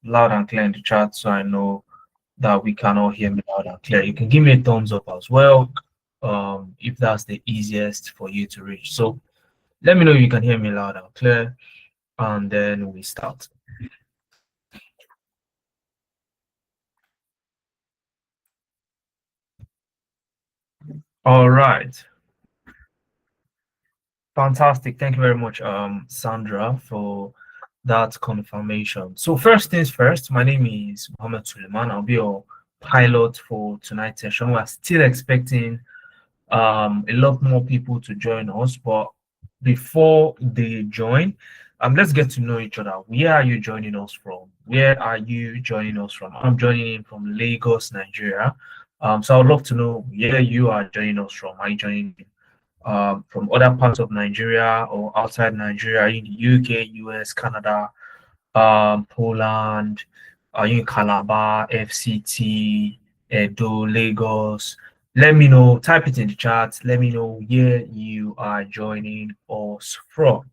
loud and clear in the chat so I know that we can all hear me loud and clear. You can give me a thumbs up as well, if that's the easiest for you to reach. So let me know if you can hear me loud and clear, and then we start. All right. Fantastic. Thank you very much, Sandra, for that confirmation. So first things first, my name is Mohammed Suleiman. I'll be your pilot for tonight's session. We're still expecting a lot more people to join us, but before they join, let's get to know each other. Where are you joining us from? Where are you joining us from? I'm joining in from Lagos, Nigeria. So I would love to know where you are joining us from. Are you joining from other parts of Nigeria or outside Nigeria, in the UK, US, Canada, Poland, in Calabar, FCT, Edo, Lagos? Let me know, type it in the chat. Let me know where you are joining us from.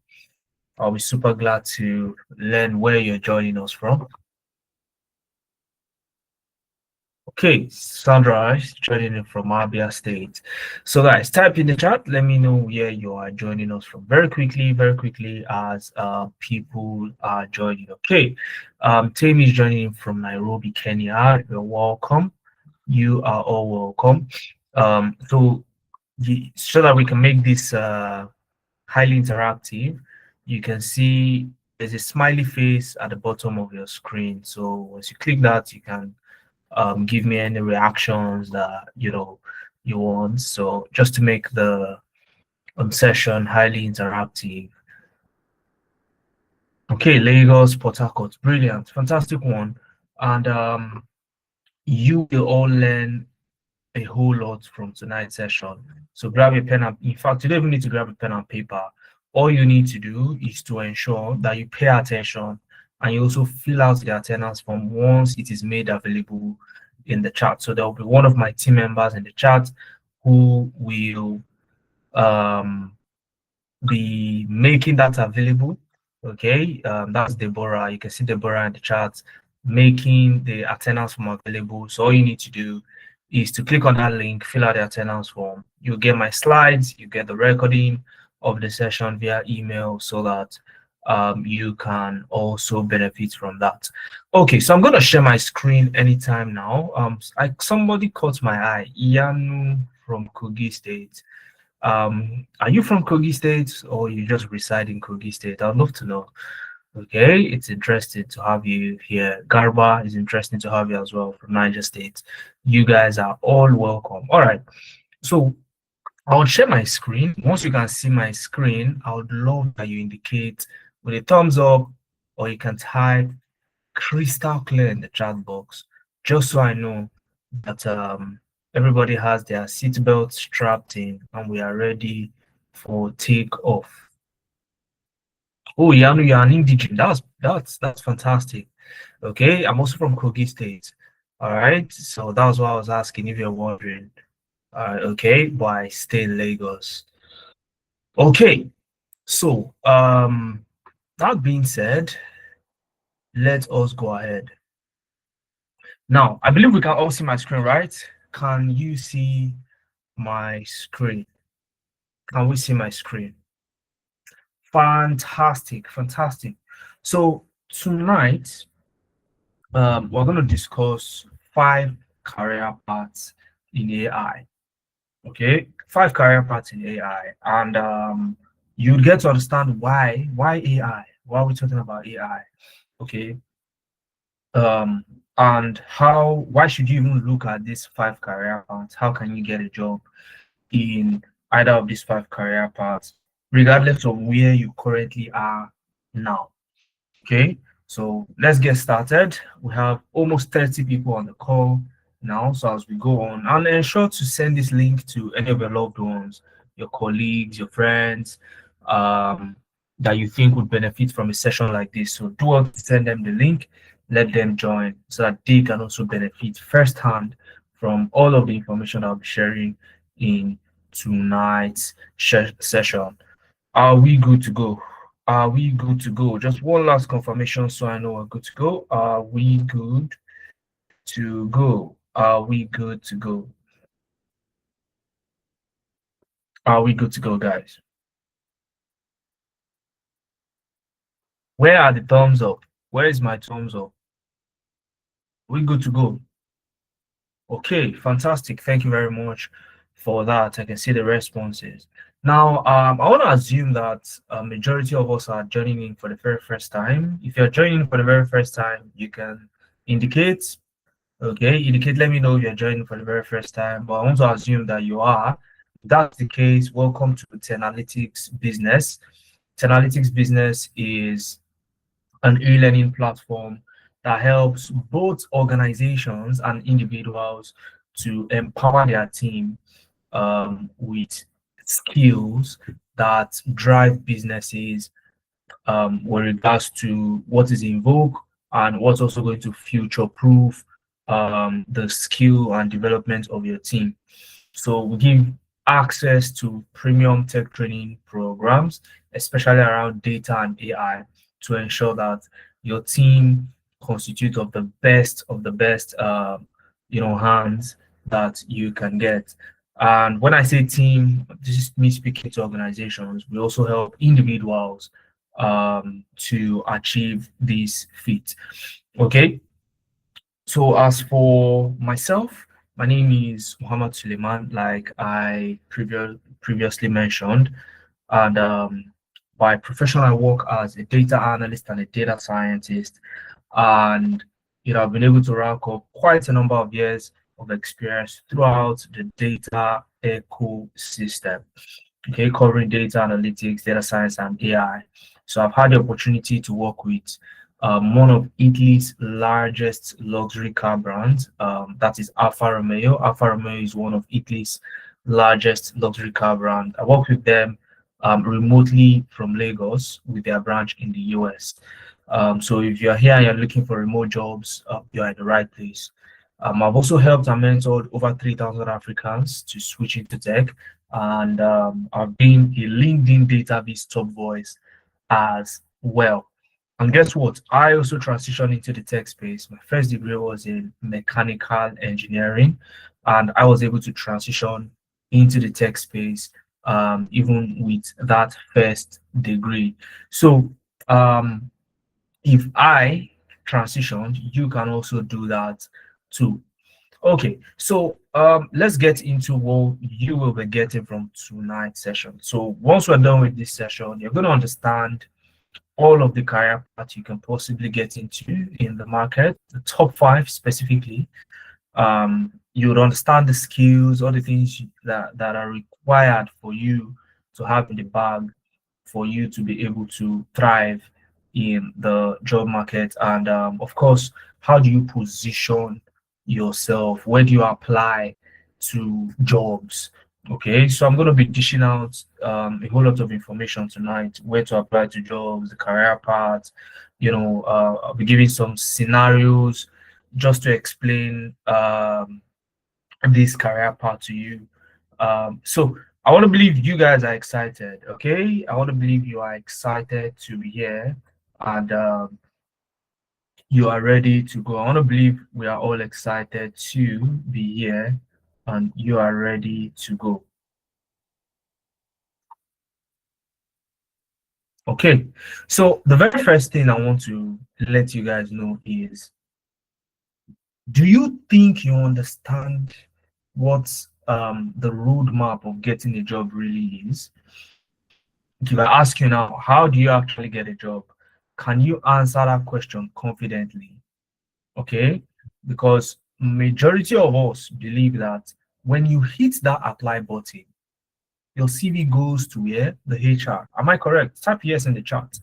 I'll be super glad to learn where you're joining us from. Okay, Sandra is joining in from Abia State. So guys, type in the chat. Let me know where you are joining us from very quickly as people are joining. Okay, Tammy is joining in from Nairobi, Kenya. You're welcome. You are all welcome. So that we can make this highly interactive, you can see there's a smiley face at the bottom of your screen. So once you click that, you can give me any reactions that you want. So just to make the session highly interactive. Okay, Lagos, Port Harcourt, brilliant, fantastic one. And you will all learn a whole lot from tonight's session. So grab a pen and, in fact, you don't even need to grab a pen and paper. All you need to do is to ensure that you pay attention and you also fill out the attendance form once it is made available in the chat. So there will be one of my team members in the chat who will be making that available. Okay, that's Deborah. You can see Deborah in the chat making the attendance form available. So all you need to do is to click on that link, fill out the attendance form. You get my slides, you get the recording of the session via email so that you can also benefit from that. Okay, so I'm going to share my screen anytime now. Somebody caught my eye, Ianu from Kogi State. Are you from Kogi State or you just reside in Kogi State? I'd love to know. Okay, it's interesting to have you here. Garba is interesting to have you as well from Niger State. You guys are all welcome. All right, so I'll share my screen. Once you can see my screen, I would love that you indicate with a thumbs up, or you can type crystal clear in the chat box, just so I know that everybody has their seatbelt strapped in and we are ready for takeoff. Oh, Yanu, you're an indigene. That's fantastic. Okay, I'm also from Kogi State. All right, so that was what I was asking if you're wondering. Okay, but I stay in Lagos. Okay, so that being said, let us go ahead. Now, I believe we can all see my screen, right? Can you see my screen? Can we see my screen? Fantastic, fantastic. So tonight, we're going to discuss 5 career paths in AI. Okay, 5 career paths in AI, and you get to understand why AI. Why are we talking about AI? Okay, and why should you even look at these 5 career paths? How can you get a job in either of these 5 career paths, regardless of where you currently are now? Okay, so let's get started. We have almost 30 people on the call now. So as we go on, and ensure to send this link to any of your loved ones, your colleagues, your friends, that you think would benefit from a session like this. So do want to send them the link, let them join so that they can also benefit firsthand from all of the information I'll be sharing in tonight's session. Are we good to go? Are we good to go? Just one last confirmation so I know we're good to go. Are we good to go? Are we good to go? Are we good to go, guys? Where are the thumbs up? Where is my thumbs up? We good to go? Okay, fantastic. Thank you very much for that. I can see the responses. Now, I want to assume that a majority of us are joining in for the very first time. If you're joining for the very first time, you can indicate. Okay, indicate. Let me know if you're joining for the very first time. But I want to assume that you are. If that's the case, welcome to Tenalytics Business. Tenalytics Business is an e-learning platform that helps both organizations and individuals to empower their team with skills that drive businesses with regards to what is in vogue and what's also going to future proof the skill and development of your team. So we give access to premium tech training programs, especially around data and AI, to ensure that your team constitutes of the best, hands that you can get. And when I say team, this is me speaking to organizations. We also help individuals to achieve this feat. Okay. So as for myself, my name is Muhammad Suleiman, like I previously mentioned, and by profession I work as a data analyst and a data scientist, and I've been able to rank up quite a number of years of experience throughout the data ecosystem. Okay, covering data analytics, data science, and AI. So I've had the opportunity to work with one of Italy's largest luxury car brands. That is Alfa Romeo. Alfa Romeo is one of Italy's largest luxury car brand. I work with them remotely from Lagos with their branch in the US. So if you're here and you're looking for remote jobs, you're at the right place. I've also helped and mentored over 3,000 Africans to switch into tech, and I've been a LinkedIn database top voice as well. And guess what? I also transitioned into the tech space. My first degree was in mechanical engineering, and I was able to transition into the tech space even with that first degree. So if I transitioned, you can also do that too. Okay, so let's get into what you will be getting from tonight's session. So once we're done with this session, you're going to understand all of the career paths you can possibly get into in the market, the top 5 specifically. You would understand the skills, all the things that are required for you to have in the bag for you to be able to thrive in the job market. And of course, how do you position yourself? Where do you apply to jobs? Okay, so I'm going to be dishing out a whole lot of information tonight, where to apply to jobs, the career path. I'll be giving some scenarios just to explain this career path to you. So I want to believe you guys are excited. Okay, I want to believe you are excited to be here, and you are ready to go. I want to believe we are all excited to be here, and you are ready to go. Okay, so the very first thing I want to let you guys know is, do you think you understand what the roadmap of getting a job really is? If I ask you now, how do you actually get a job? Can you answer that question confidently? Okay, because majority of us believe that when you hit that apply button, your CV goes to where? The HR. Am I correct? Type yes in the chat.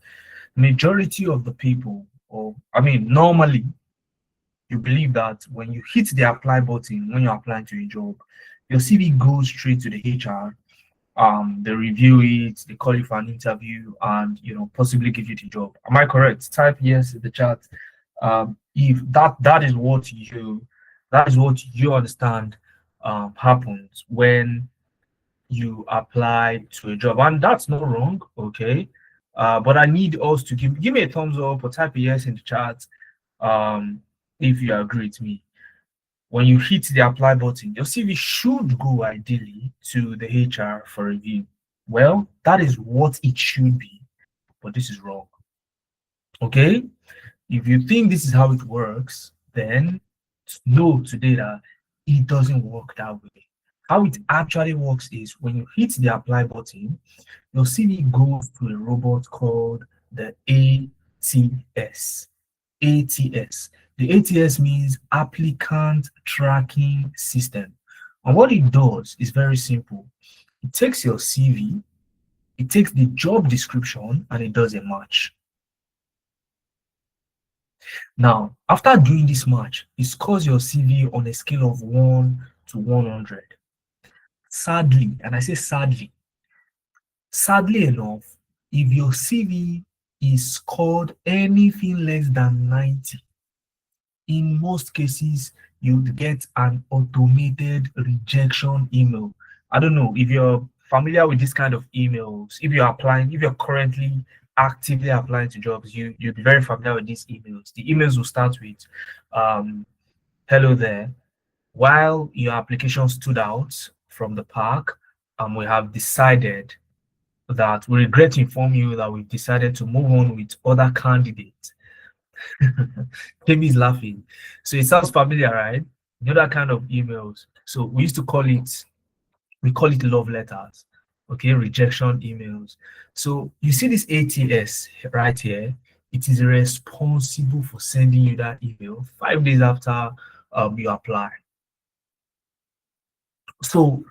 Majority of the people, or I mean, normally you believe that when you hit the apply button, when you're applying to a job, your CV goes straight to the HR. They review it, they call you for an interview, and possibly give you the job. Am I correct? Type yes in the chat. If that is what you understand happens when you apply to a job, and that's not wrong. Okay, But I need us to give me a thumbs up or type a yes in the chat um, if you agree with me. When you hit the apply button, your CV should go ideally to the HR for review. Well, that is what it should be, but this is wrong. Okay? If you think this is how it works, then know today that it doesn't work that way. How it actually works is when you hit the apply button, your CV goes to a robot called the ATS. ATS. The ATS means Applicant Tracking System. And what it does is very simple. It takes your CV, it takes the job description, and it does a match. Now, after doing this match, it scores your CV on a scale of 1 to 100. Sadly, and I say sadly enough, if your CV is scored anything less than 90, in most cases, you'd get an automated rejection email. I don't know if you're familiar with this kind of emails. If you're applying, if you're currently actively applying to jobs, you'll be very familiar with these emails. The emails will start with, hello there. While your application stood out from the pack, we have decided that we regret to inform you that we've decided to move on with other candidates. Jamie is laughing. So it sounds familiar, right? You know that kind of emails. So we call it love letters, okay, rejection emails. So you see this ATS right here, it is responsible for sending you that email 5 days after you apply. So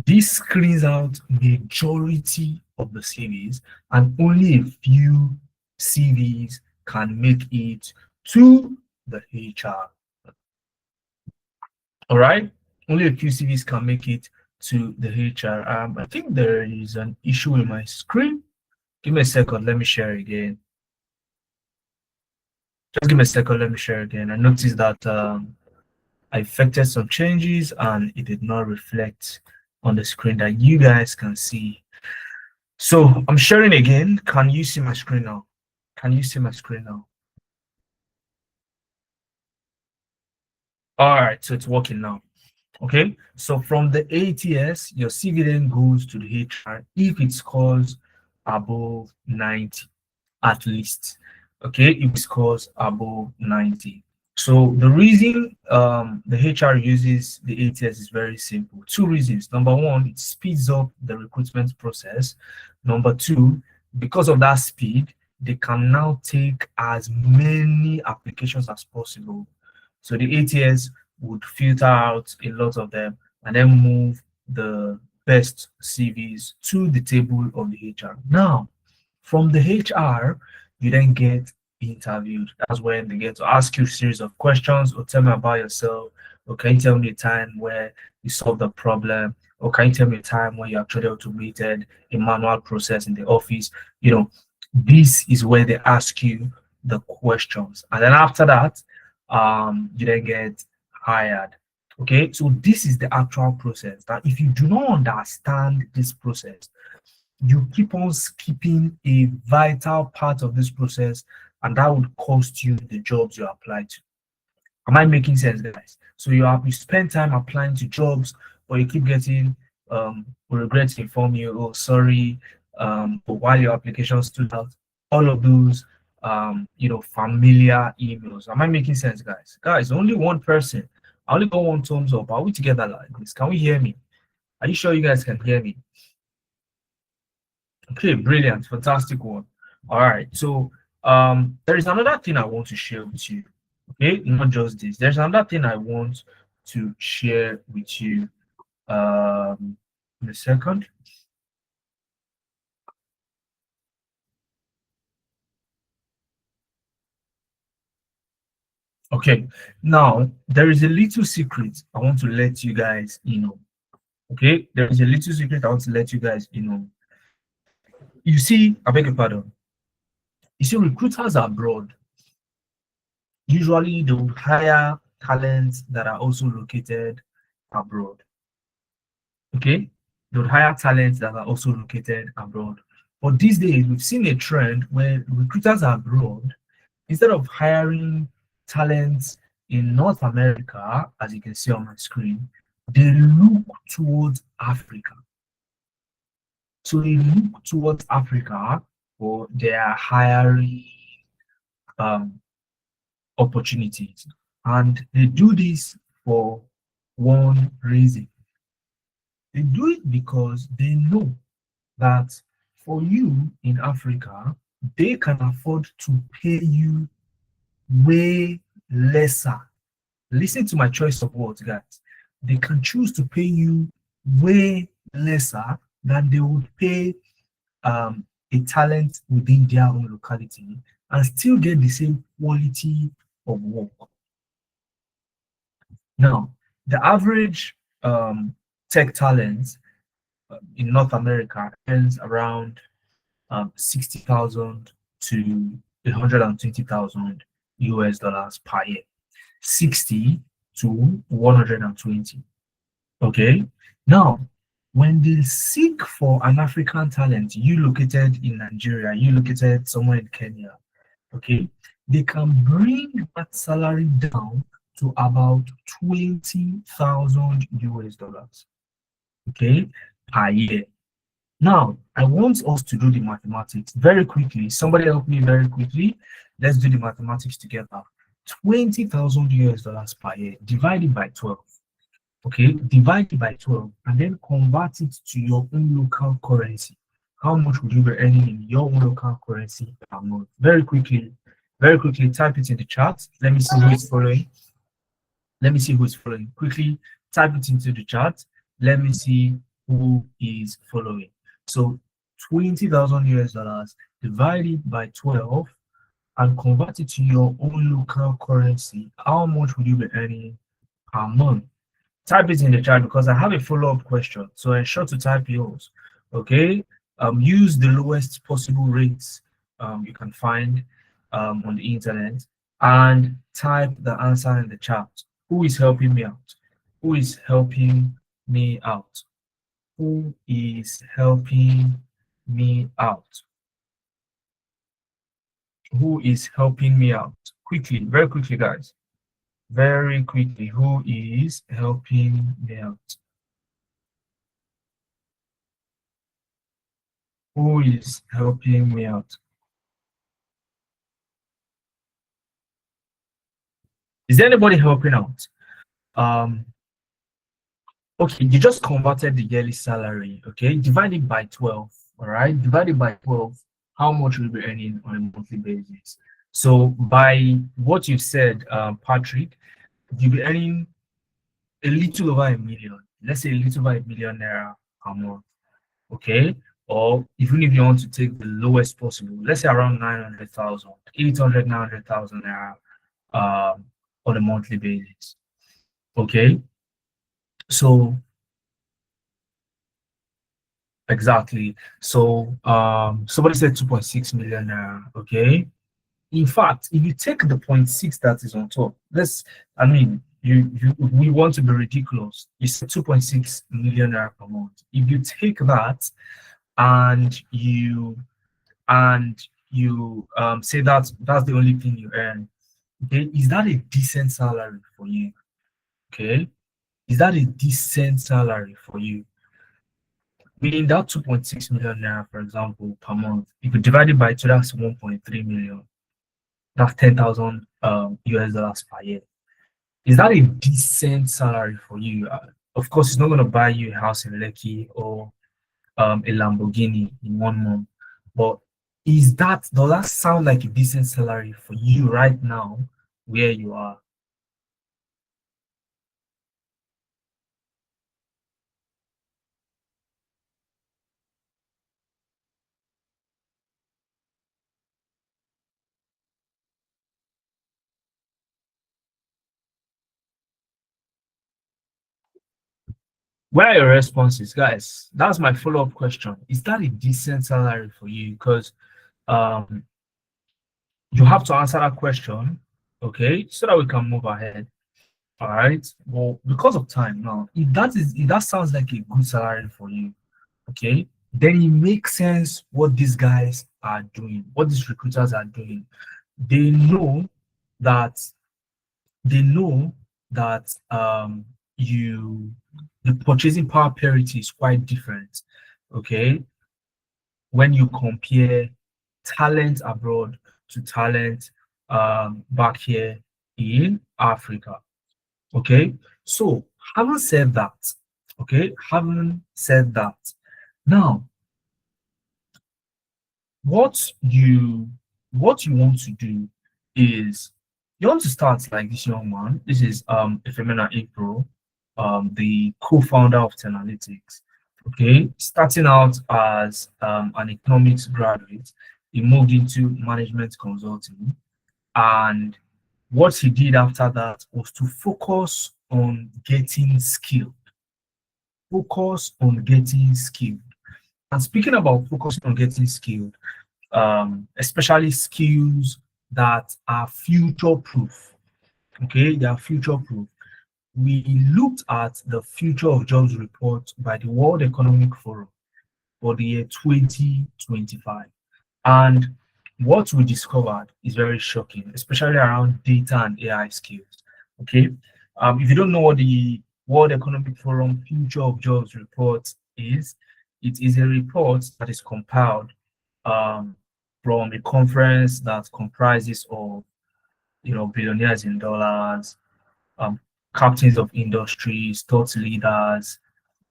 this screens out majority of the CVs, and only a few CVs can make it to the HR. All right, only a few CVs can make it to the HR. I think there is an issue with my screen. Give me a second, let me share again. Just give me a second, let me share again. I noticed that I effected some changes and it did not reflect on the screen that you guys can see. So I'm sharing again. Can you see my screen now? Can you see my screen now? All right, so it's working now. Okay, so from the ATS, your CV then goes to the HR if it scores above 90, at least. Okay, if it scores above 90. So the reason the HR uses the ATS is very simple. Two reasons. Number one, it speeds up the recruitment process. Number two, because of that speed, they can now take as many applications as possible. So the ATS would filter out a lot of them and then move the best CVs to the table of the HR. Now, from the HR, you then get interviewed. That's when they get to ask you a series of questions or tell me about yourself, or can you tell me a time where you solved a problem, or can you tell me a time when you actually automated a manual process in the office. This is where they ask you the questions, and then after that you then get hired. Okay, so this is the actual process. That if you do not understand this process, you keep on skipping a vital part of this process, and that would cost you the jobs you apply to. Am I making sense, guys? So you spend time applying to jobs, but you keep getting we regret to inform you, oh sorry, but while your application stood out, all of those familiar emails. Am I making sense, guys? Guys, only one person. I only got one thumbs up. Are we together like this? Can we hear me? Are you sure you guys can hear me? Okay, brilliant, fantastic one. All right, so there is another thing I want to share with you. Okay, not just this. There's another thing I want to share with you. In a second. Okay, now there is a little secret I want to let you guys know. Okay, there is a little secret I want to let you guys know. You see, I beg your pardon. You see, recruiters abroad usually they would hire talents that are also located abroad. Okay, they would hire talents that are also located abroad. But these days, we've seen a trend where recruiters abroad, instead of hiring talents in North America, as you can see on my screen, they look towards Africa. So they look towards Africa for their hiring um, opportunities. And they do this for one reason. They do it because they know that for you in Africa, they can afford to pay you way lesser. Listen to my choice of words, guys. They can choose to pay you way lesser than they would pay a talent within their own locality and still get the same quality of work. Now, the average tech talent in North America earns around 60,000 to 120,000 US dollars per year. 60 to 120. Okay. Now, when they seek for an African talent, you located in Nigeria, you located somewhere in Kenya, okay, they can bring that salary down to about 20,000 US dollars, okay, per year. Now, I want us to do the mathematics very quickly. Somebody help me very quickly. Let's do the mathematics together. 20,000 US dollars per year divided by 12. Okay, divide it by 12 and then convert it to your own local currency. How much would you be earning in your own local currency per month? Very quickly, type it in the chat. Let me see who is following. Let me see who is following. Quickly type it into the chat. Let me see who is following. So 20,000 US dollars divided by 12 and convert it to your own local currency. How much would you be earning per month? Type it in the chat because I have a follow-up question. So ensure to type yours. Okay. Use the lowest possible rates you can find on the internet and type the answer in the chat. Who is helping me out? Who is helping me out? Who is helping me out? Who is helping me out? Quickly, very quickly, guys. Very quickly, who is helping me out? Who is helping me out? Is there anybody helping out? Okay, you just converted the yearly salary, okay? Divide it by 12, all right? Divided by 12, how much will you be earning on a monthly basis? So by what you said, Patrick, you'll be earning a little over a million. Let's say a little over a million naira per month, okay? Or even if you want to take the lowest possible, let's say around 900,000, 800, 900,000 naira on a monthly basis, okay? So exactly. So somebody said 2.6 million naira, okay? In fact, if you take the 0.6 that is on top, I mean, we want to be ridiculous. You said 2.6 million naira per month. If you take that and you say that that's the only thing you earn, okay, is that a decent salary for you? Okay, is that a decent salary for you? Meaning that 2.6 million naira, for example, per month, if you divide it by two, that's 1.3 million. That's 10,000 US dollars per year. Is that a decent salary for you? Of course, it's not going to buy you a house in Lekki or a Lamborghini in 1 month, but does that sound like a decent salary for you right now where you are? Where are your responses, guys? That's my follow-up question. Is that a decent salary for you? Because um, you have to answer that question, okay, so that we can move ahead. All right. Well, because of time now, if that sounds like a good salary for you, okay, then it makes sense what these guys are doing, what these recruiters are doing. They know that they know that you the purchasing power parity is quite different. Okay, when you compare talent abroad to talent back here in Africa. Okay, so having said that, now what you what you want to do is you want to start like this young man. This is Ifemena April, the co-founder of Tenalytics. Okay, starting out as an economics graduate, he moved into management consulting, and what he did after that was to focus on getting skilled. Focus on getting skilled. And speaking about focusing on getting skilled, especially skills that are future proof. Okay, they are future proof. We looked at the future of jobs report by the World Economic Forum for the year 2025. And what we discovered is very shocking, especially around data and AI skills. Okay, if you don't know what the World Economic Forum Future of Jobs report is, it is a report that is compiled um, from a conference that comprises of billionaires in dollars, um, captains of industries, thought leaders,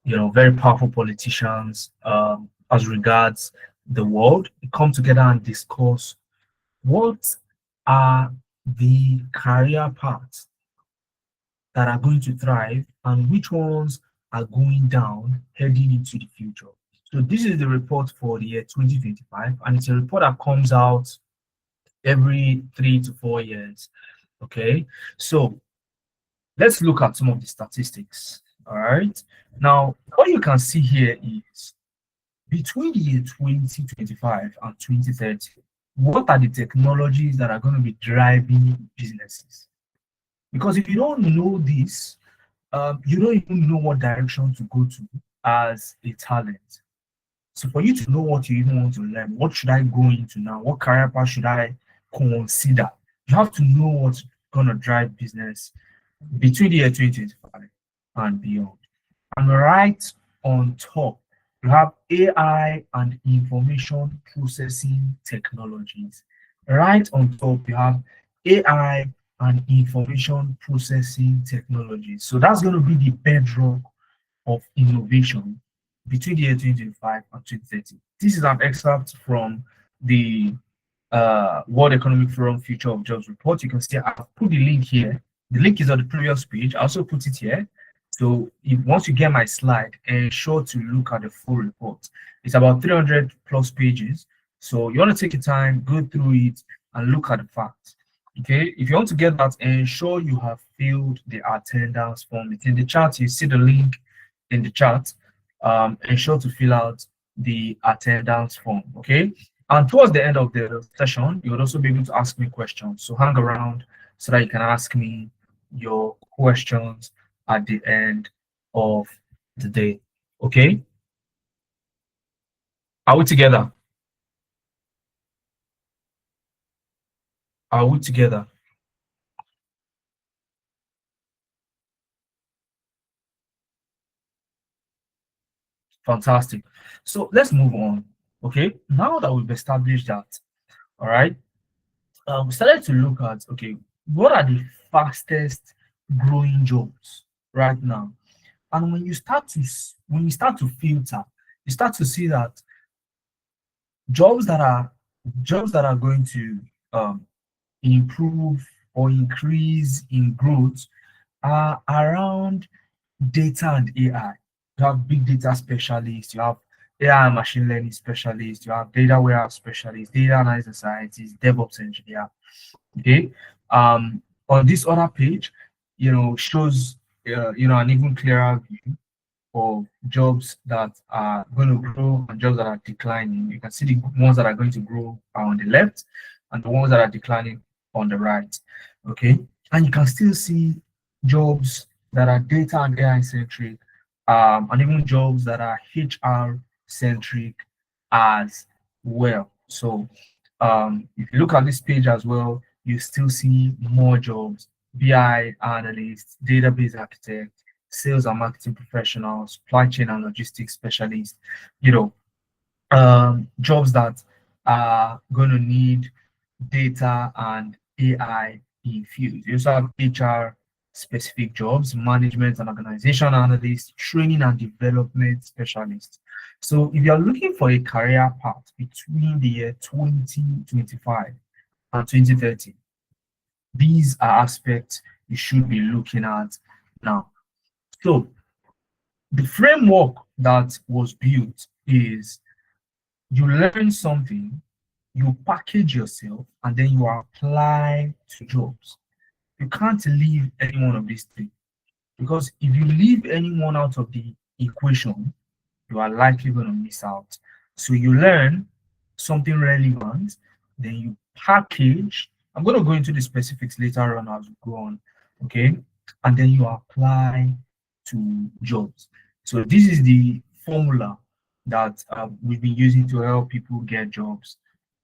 very powerful politicians as regards the world. They come together and discuss what are the career paths that are going to thrive and which ones are going down heading into the future. So this is the report for the year 2025, and it's a report that comes out every 3 to 4 years. Okay, so let's look at some of the statistics. All right, now what you can see here is between the year 2025 and 2030, what are the technologies that are going to be driving businesses? Because if you don't know this, you don't even know what direction to go to as a talent. So for you to know what you even want to learn, what should I go into now? What career path should I consider? You have to know what's gonna drive business between the year 2025 and beyond. And right on top, you have AI and information processing technologies. Right on top, you have AI and information processing technologies. So that's going to be the bedrock of innovation between the year 2025 and 2030. This is an excerpt from the World Economic Forum Future of Jobs report. You can see I've put the link here. The link is on the previous page. I also put it here. So if once you get my slide, ensure to look at the full report. It's about 300 plus pages. So you want to take your time, go through it, and look at the facts. Okay, if you want to get that, ensure you have filled the attendance form. It's in the chat. You see the link in the chat. Ensure to fill out the attendance form. Okay, and towards the end of the session, you would also be able to ask me questions. So hang around so that you can ask me your questions at the end of the day. Okay? Are we together? Are we together? Fantastic. So let's move on. Okay, now that we've established that, all right, we started to look at okay, what are the fastest growing jobs right now? And when you start to filter, you start to see that jobs that are going to improve or increase in growth are around data and AI. You have big data specialists, you have AI and machine learning specialists, you have data warehouse specialists, data analysis scientists, DevOps engineer. Okay. On this other page, shows an even clearer view of jobs that are going to grow and jobs that are declining. You can see the ones that are going to grow are on the left and the ones that are declining on the right. Okay. And you can still see jobs that are data and AI centric, and even jobs that are HR centric as well. So if you look at this page as well, you still see more jobs: BI analyst, database architect, sales and marketing professional, supply chain and logistics specialist, you know, jobs that are going to need data and AI infused. You also have HR specific jobs: management and organization analyst, training and development specialist. So if you're looking for a career path between the year 2025 and 2030, these are aspects you should be looking at now. So the framework that was built is: you learn something, you package yourself, and then you apply to jobs. You can't leave any one of these three, because if you leave any one out of the equation, you are likely going to miss out. So you learn something relevant, then you package. I'm going to go into the specifics later on as we go on, okay? And then you apply to jobs. So this is the formula that we've been using to help people get jobs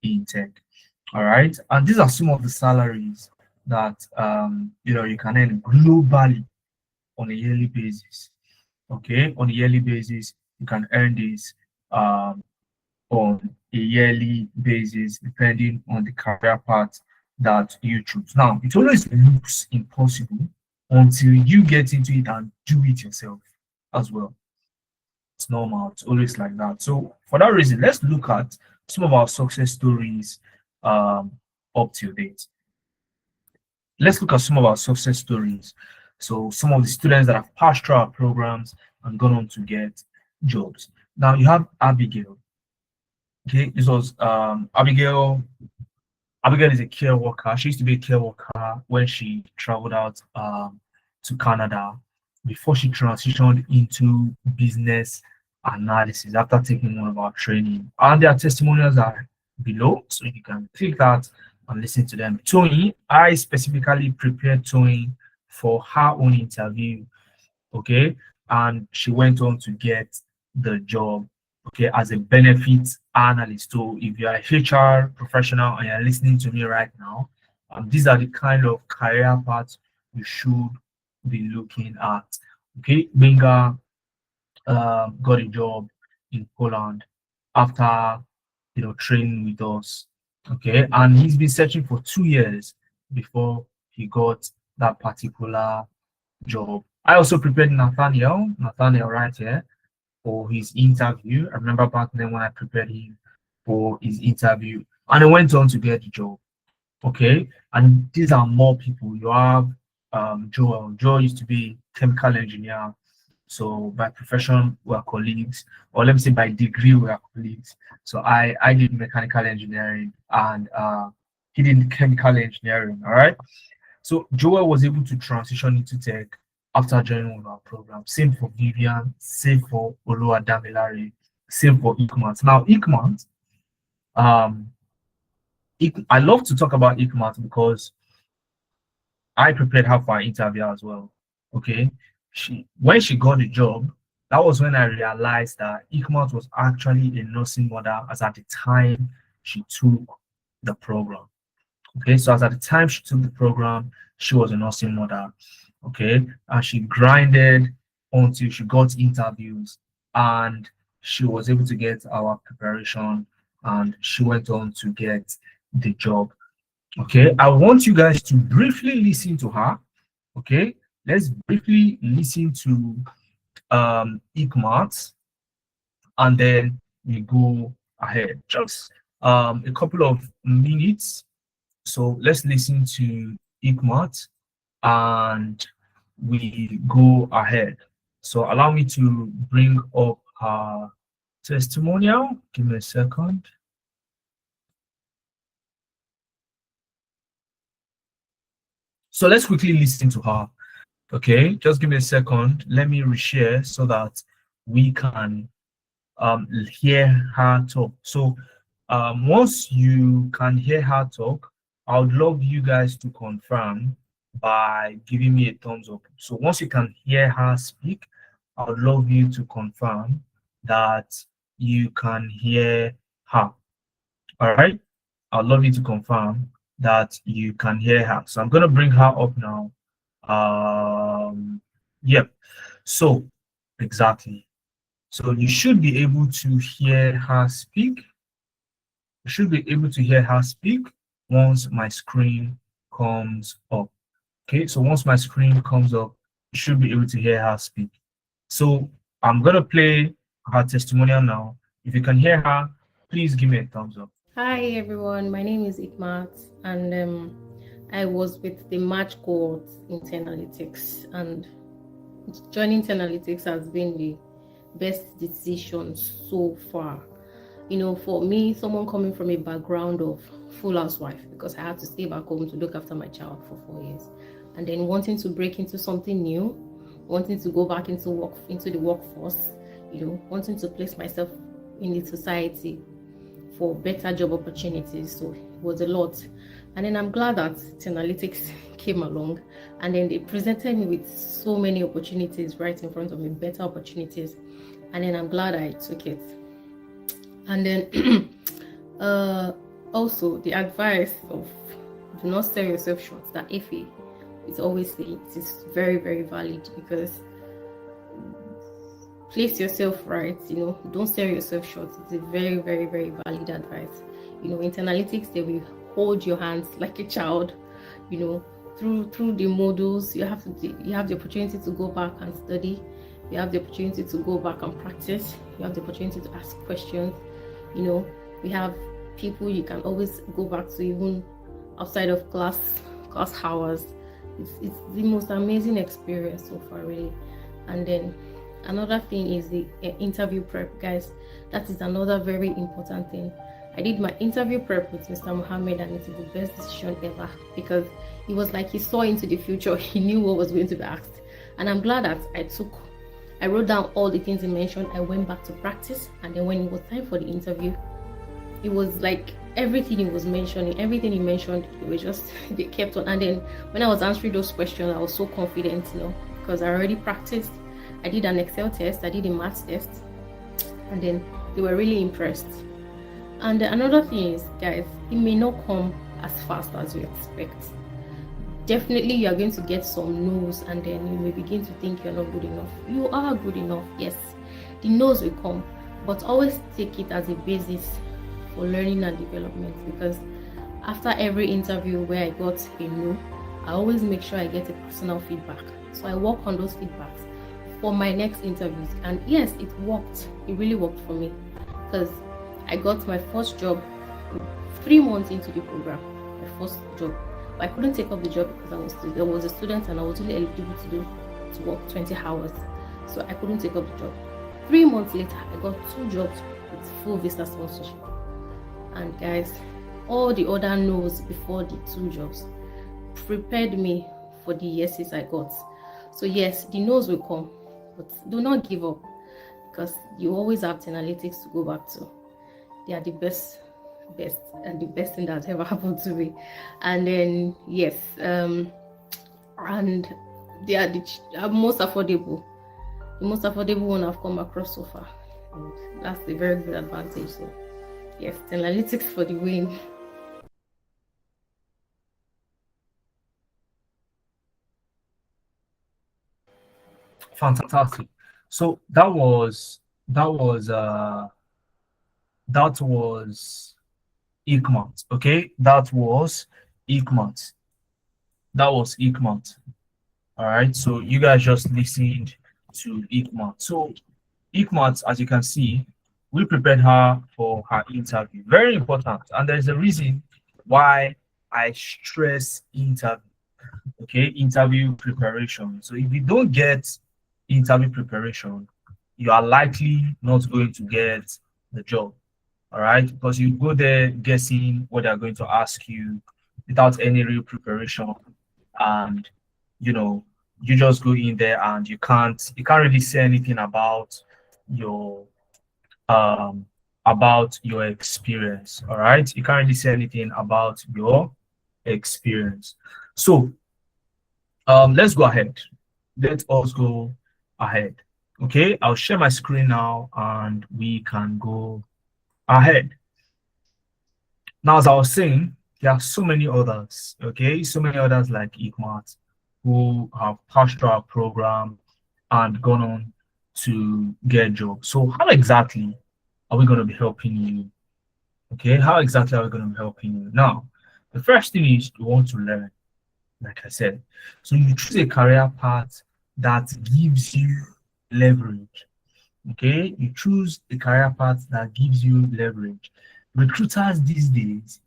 in tech. All right, and these are some of the salaries that you can earn globally on a yearly basis. Okay, on a yearly basis, you can earn this on a yearly basis, depending on the career path that you choose. Now, it always looks impossible until you get into it and do it yourself as well. It's normal, it's always like that. So, for that reason, let's look at some of our success stories up to date. Let's look at some of our success stories. So, some of the students that have passed through our programs and gone on to get jobs. Now, you have Abigail. Okay, this was Abigail. Abigail is a care worker. She used to be a care worker when she traveled out to Canada before she transitioned into business analysis after taking one of our training. And their testimonials are below, so you can click that and listen to them. Tony, I specifically prepared Tony for her own interview, okay, and she went on to get the job, okay, as a benefits analyst. So if you're a HR professional and you're listening to me right now, these are the kind of career paths you should be looking at. Okay, Benga got a job in Poland after training with us. Okay, and he's been searching for 2 years before he got that particular job. I also prepared Nathaniel right here for his interview. I remember back then when I prepared him for his interview, and he went on to get the job. Okay, and these are more people. You have Joel. Joel used to be chemical engineer, so by profession we are colleagues, or let me say by degree we are colleagues. So I did mechanical engineering, and he did chemical engineering. All right. So Joel was able to transition into tech after joining one of our programs. Same for Vivian, same for Olua Damilare, same for Ikmat. Now, Ikmat, I love to talk about Ikmat because I prepared her for an interview as well. Okay. When she got the job, that was when I realized that Ikmat was actually a nursing mother as at the time she took the program. Okay, so as at the time she took the program, she was a nursing mother. Okay, and she grinded until she got interviews and she was able to get our preparation and she went on to get the job. Okay, I want you guys to briefly listen to her. Okay, let's briefly listen to Ikmat and then we go ahead. Just a couple of minutes. So let's listen to Ikmat and we go ahead. So allow me to bring up her testimonial. Give me a second. So let's quickly listen to her. Okay, just give me a second. Let me reshare so that we can hear her talk. So once you can hear her talk, I would love you guys to confirm by giving me a thumbs up. So once you can hear her speak, I would love you to confirm that you can hear her. All right. I'd love you to confirm that you can hear her. So I'm going to bring her up now. Yep. So exactly. So you should be able to hear her speak. You should be able to hear her speak once my screen comes up. Okay, so once my screen comes up, you should be able to hear her speak. So I'm gonna play her testimonial now. If you can hear her, please give me a thumbs up. Hi everyone, my name is Ikmat, and I was with the March cohort in Analytics, and joining Analytics has been the best decision so far. You know, for me, someone coming from a background of full housewife, because I had to stay back home to look after my child for 4 years, and then wanting to break into something new, wanting to go back into the workforce, wanting to place myself in the society for better job opportunities. So it was a lot. And then I'm glad that Analytics came along, and then they presented me with so many opportunities right in front of me, better opportunities. And then I'm glad I took it. And then also the advice of do not sell yourself short, that Effie is always saying, it is very, very valid, because place yourself right, don't sell yourself short. It's a very, very, very valid advice. In Analytics, they will hold your hands like a child, through the modules. You have the opportunity to go back and study. You have the opportunity to go back and practice. You have the opportunity to ask questions. We have people you can always go back to, even outside of class hours. It's the most amazing experience so far, really. And then another thing is the interview prep, guys. That is another very important thing. I did my interview prep with Mr. Mohammed, and it's the best decision ever, because it was like he saw into the future. He knew what was going to be asked. And I'm glad that I wrote down all the things he mentioned. I went back to practice, and then when it was time for the interview, it was like everything he was mentioning, everything he mentioned, it was just, they kept on. And then when I was answering those questions, I was so confident, because I already practiced. I did an Excel test, I did a maths test, and then they were really impressed. And another thing is, guys, it may not come as fast as you expect. Definitely you are going to get some no's, and then you may begin to think you're not good enough. You are good enough, yes. The no's will come, but always take it as a basis for learning and development, because after every interview where I got a no, I always make sure I get a personal feedback. So I work on those feedbacks for my next interviews. And yes, it worked. It really worked for me, because I got my first job 3 months into the program, my first job. But I couldn't take up the job because I was a student, and I was only eligible to work 20 hours. So I couldn't take up the job. 3 months later, I got 2 jobs with full visa sponsorship. And guys, all the other no's before the 2 jobs prepared me for the yeses I got. So yes, the no's will come, but do not give up, because you always have Analytics to go back to. They are the best, and the best thing that's ever happened to me. And then yes, and they are the most affordable. The most affordable one I've come across so far, and that's a very good advantage. So yes, Analytics for the win. Fantastic. So that was Ikmat. Okay, that was Ikmat. All right. So you guys just listened to Ikmat. So Ikmat, as you can see, we prepared her for her interview. Very important, and there's a reason why I stress interview. Okay, interview preparation. So if you don't get interview preparation, you are likely not going to get the job. All right, because you go there guessing what they're going to ask you without any real preparation, and you just go in there and you can't really say anything your about your experience. All right, you can't really say anything about your experience. So let's go ahead. Let us go ahead. Okay, I'll share my screen now and we can go ahead. Now, as I was saying, there are so many others, okay? So many others like Igmat who have passed through our program and gone on to get jobs. So how exactly are we going to be helping you? Okay, how exactly are we going to be helping you? Now, the first thing is you want to learn, like I said. So you choose a career path that gives you leverage. Okay, you choose a career path that gives you leverage. Recruiters these days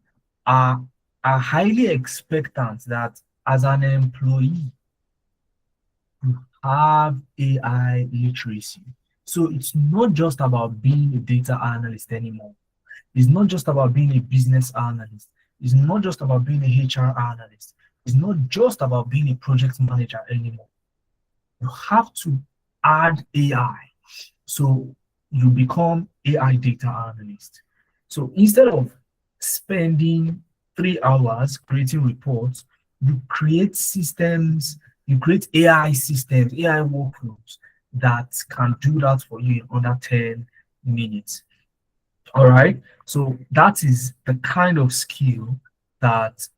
are highly expectant that as an employee you have AI literacy. So it's not just about being a data analyst anymore. It's not just about being a business analyst. It's not just about being a HR analyst. It's not just about being a project manager anymore. You have to add AI. So you become AI data analyst. So instead of spending 3 hours creating reports, you create systems, you create AI systems, AI workflows that can do that for you in under 10 minutes. All right. So that is the kind of skill that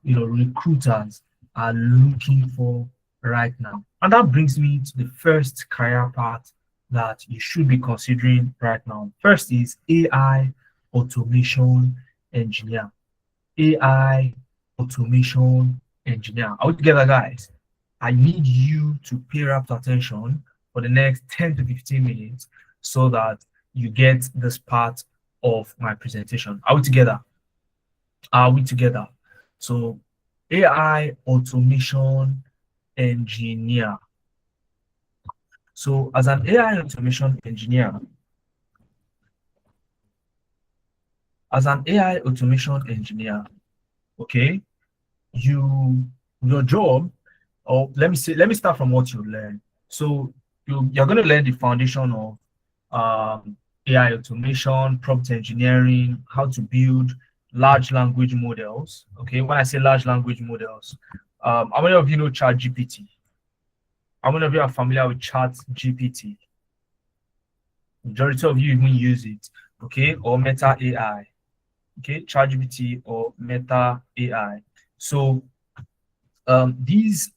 recruiters are looking for right now. And that brings me to the first career path that you should be considering right now. First is AI automation engineer. AI automation engineer. Are we together, guys? I need you to pay rapt attention for the next 10 to 15 minutes so that you get this part of my presentation. Are we together? Are we together? So, AI automation engineer. So, as an AI automation engineer, okay, your job, or let me start from what you learn. So you're going to learn the foundation of AI automation, prompt engineering, how to build large language models. Okay, when I say large language models, how many of you know ChatGPT? How many of you are familiar with ChatGPT? Majority of you even use it, okay, or Meta AI, okay, ChatGPT or Meta AI. So these,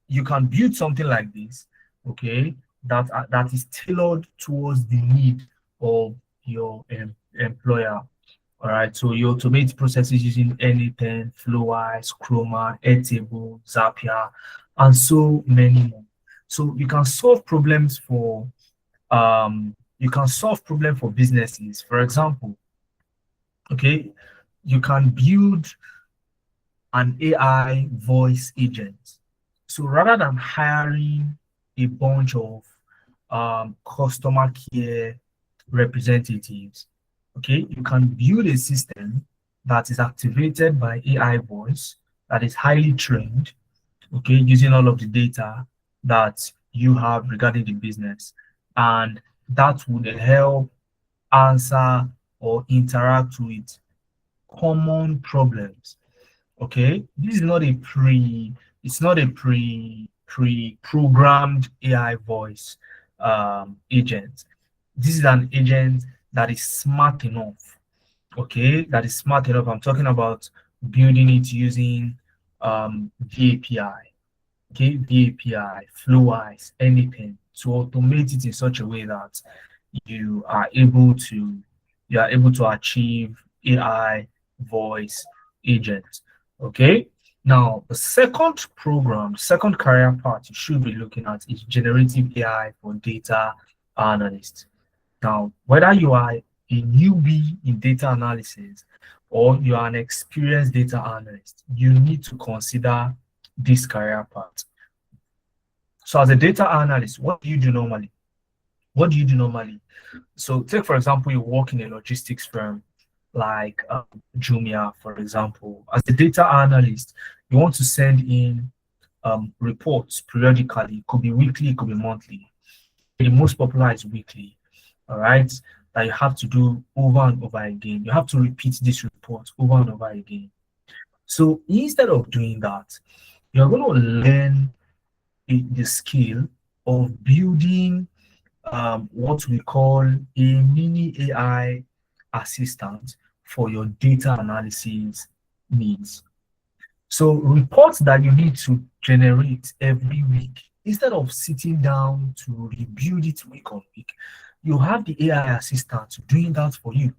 you can build something like this, okay, that is tailored towards the need of your employer. All right, so you automate processes using N8N, Flowise, Chroma, Airtable, Zapier, and so many more. So you can solve problem for businesses. For example, okay, you can build an AI voice agent. So rather than hiring a bunch of customer care representatives, okay, you can build a system that is activated by AI voice, that is highly trained, okay, using all of the data that you have regarding the business. And that would help answer or interact with common problems. Okay, this is not a pre-programmed AI voice agent. This is an agent that is smart enough. Okay, that is smart enough. I'm talking about building it using VAPI. Okay, VAPI, Flowise, anything to automate it in such a way that you are able to achieve AI voice agent. Okay. Now, the second career path you should be looking at is generative AI for data analyst. Now, whether you are a newbie in data analysis or you are an experienced data analyst, you need to consider this career path. So, as a data analyst, what do you do normally? What do you do normally? So, take for example, you work in a logistics firm like Jumia, for example. As a data analyst, you want to send in reports periodically. It could be weekly, it could be monthly. The most popular is weekly, all right? That you have to do over and over again. You have to repeat this report over and over again. So instead of doing that, you're going to learn the skill of building what we call a mini AI assistant for your data analysis needs. So reports that you need to generate every week, instead of sitting down to rebuild it week on week, you have the AI assistant doing that for you.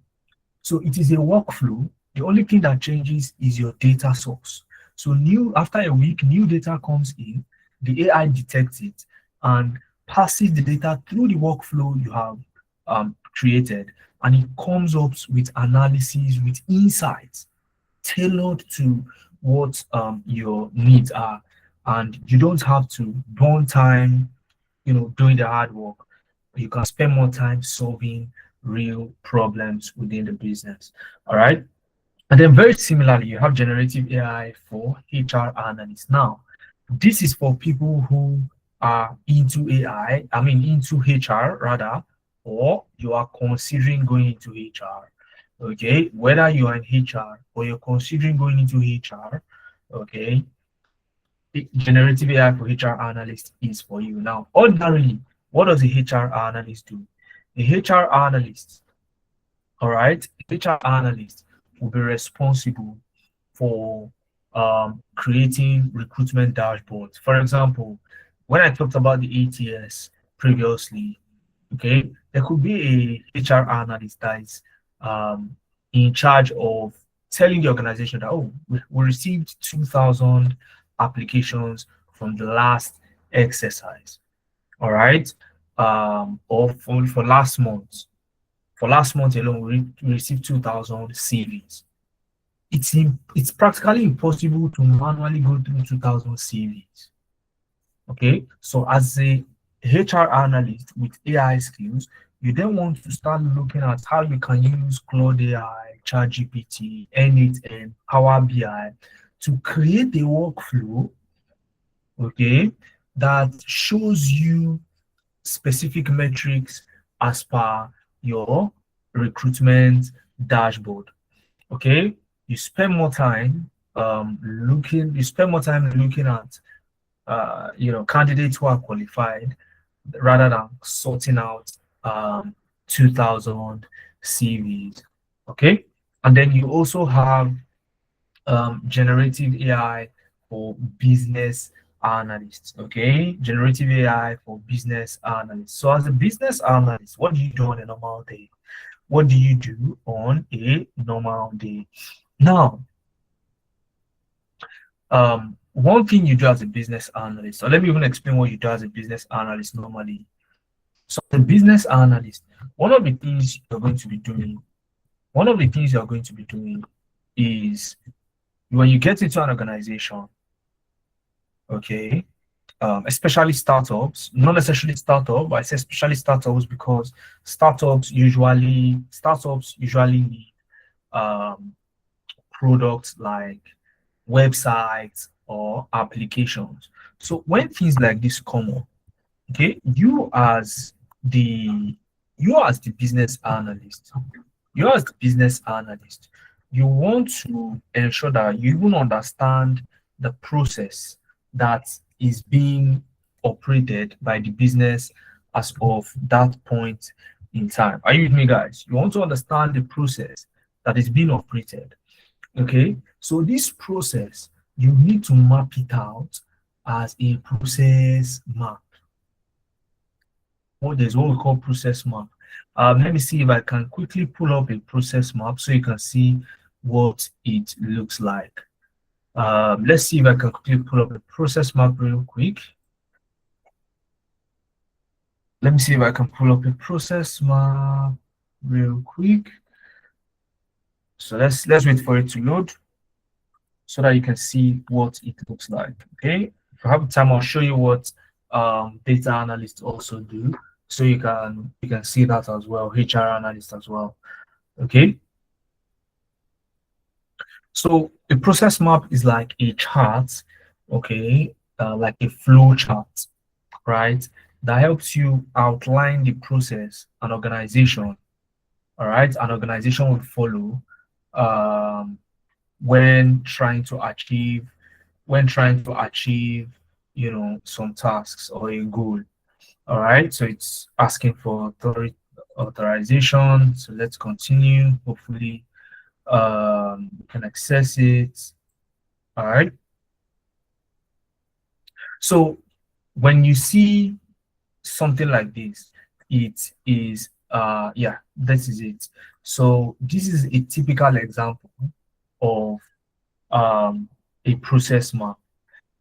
So it is a workflow. The only thing that changes is your data source. So after a week, new data comes in, the AI detects it and passes the data through the workflow you have created, and it comes up with analysis, with insights tailored to what your needs are. And you don't have to burn time, doing the hard work. You can spend more time solving real problems within the business. All right. And then very similarly, you have generative AI for HR analysts. Now, this is for people who are into AI, I mean into HR rather, or you are considering going into HR. Okay, whether you are in HR or you're considering going into HR, okay, the generative AI for HR analyst is for you. Now, ordinarily, what does a HR analyst do? The HR analyst, all right, HR analyst will be responsible for creating recruitment dashboards. For example, when I talked about the ATS previously, okay, there could be a HR analyst that is in charge of telling the organization that, oh, we received 2,000 applications from the last exercise, all right, or for last month. For last month alone, we received 2,000 CVs. It's practically impossible to manually go through 2,000 CVs. Okay, so as a HR analyst with AI skills, you then want to start looking at how you can use Claude AI, ChatGPT, N8N, Power BI to create a workflow, okay, that shows you specific metrics as per your recruitment dashboard. Okay, you spend more time looking at candidates who are qualified rather than sorting out 2,000 CVs. Okay, and then you also have generative AI for business analysts. Okay, generative AI for business analysts. So as a business analyst, what do you do on a normal day? What do you do on a normal day? Now, one thing you do as a business analyst, so let me even explain what you do as a business analyst normally. So the business analyst, one of the things you're going to be doing is when you get into an organization, okay, especially startups, not necessarily startup, but I say especially startups because startups usually need products like websites or applications. So when things like this come up, okay, you as the business analyst, you want to ensure that you even understand the process that is being operated by the business as of that point in time. Are you with me, guys? You want to understand the process that is being operated. Okay, so this process, you need to map it out as a process map. There's what we call process map. Let me see if I can quickly pull up a process map so you can see what it looks like. Let's see if I can quickly pull up a process map real quick. Let me see if I can pull up a process map real quick. So let's wait for it to load so that you can see what it looks like. Okay, if I have time, I'll show you what data analysts also do, so you can see that as well, HR analysts as well. Okay, so a process map is like a chart, okay, like a flow chart, right, that helps you outline the process an organization, all right, an organization would follow when trying to achieve some tasks or a goal. All right, so it's asking for authorization. So let's continue. Hopefully, we can access it. All right. So when you see something like this, it is yeah, this is it. So this is a typical example of a process map.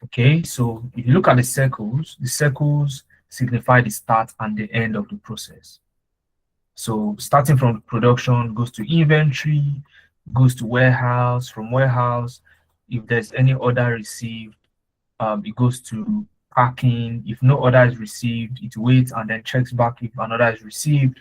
Okay, so if you look at the circles signify the start and the end of the process. So starting from production goes to inventory, goes to warehouse, from warehouse, if there's any order received, it goes to packing. If no order is received, it waits and then checks back if an order is received.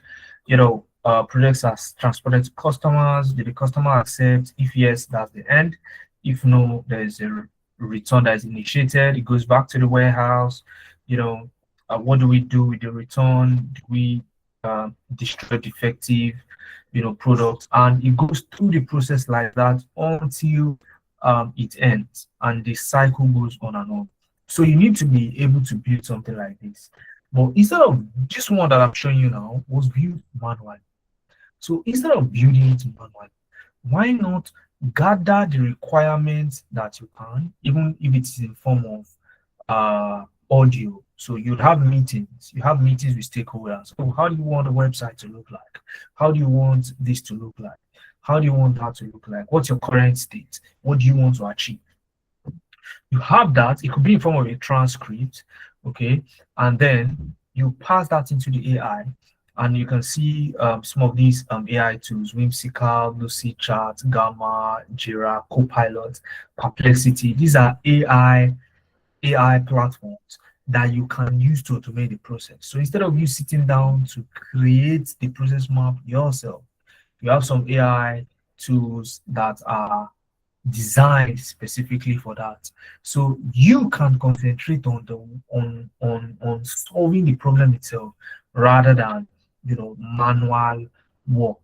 Products are transported to customers. Did the customer accept? If yes, that's the end. If no, there is a return that is initiated. It goes back to the warehouse. What do we do with the return? Do we destroy defective, products? And it goes through the process like that until it ends, and the cycle goes on and on. So you need to be able to build something like this. But instead of this one that I'm showing you now was built manually. So instead of building it manually, why not gather the requirements that you can, even if it is in form of audio. So you have meetings. You have meetings with stakeholders. So how do you want the website to look like? How do you want this to look like? How do you want that to look like? What's your current state? What do you want to achieve? You have that. It could be in form of a transcript, okay? And then you pass that into the AI, and you can see some of these AI tools: Whimsical, Lucidchart, Gamma, Jira, Copilot, Perplexity. These are AI platforms that you can use to automate the process. So instead of you sitting down to create the process map yourself, you have some AI tools that are designed specifically for that. So you can concentrate on the on solving the problem itself rather than manual work.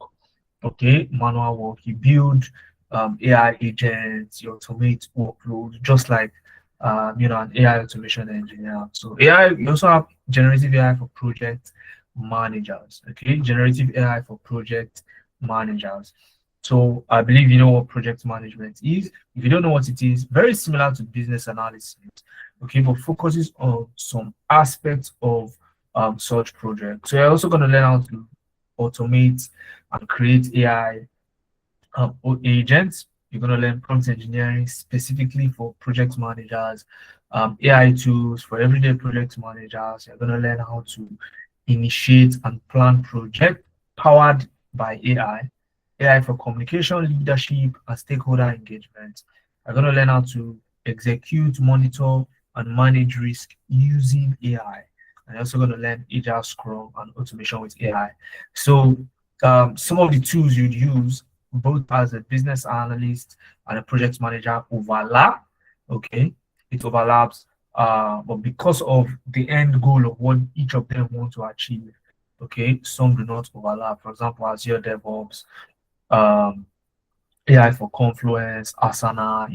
Okay, manual work. You build AI agents, you automate workflows, just like an AI automation engineer. So AI, you also have generative AI for project managers. Okay, generative AI for project managers. So I believe you know what project management is. If you don't know what it is, very similar to business analysis. Okay, but focuses on some aspects of such projects. So you're also going to learn how to automate and create AI agents. You're going to learn prompt engineering specifically for project managers, AI tools for everyday project managers. You're going to learn how to initiate and plan project powered by AI for communication, leadership, and stakeholder engagement. You're going to learn how to execute, monitor, and manage risk using AI. And you're also going to learn Agile Scrum and automation with AI. So some of the tools you'd use both as a business analyst and a project manager overlap. Okay, it overlaps, but because of the end goal of what each of them want to achieve, okay, some do not overlap. For example, Azure DevOps, AI for Confluence, Asana,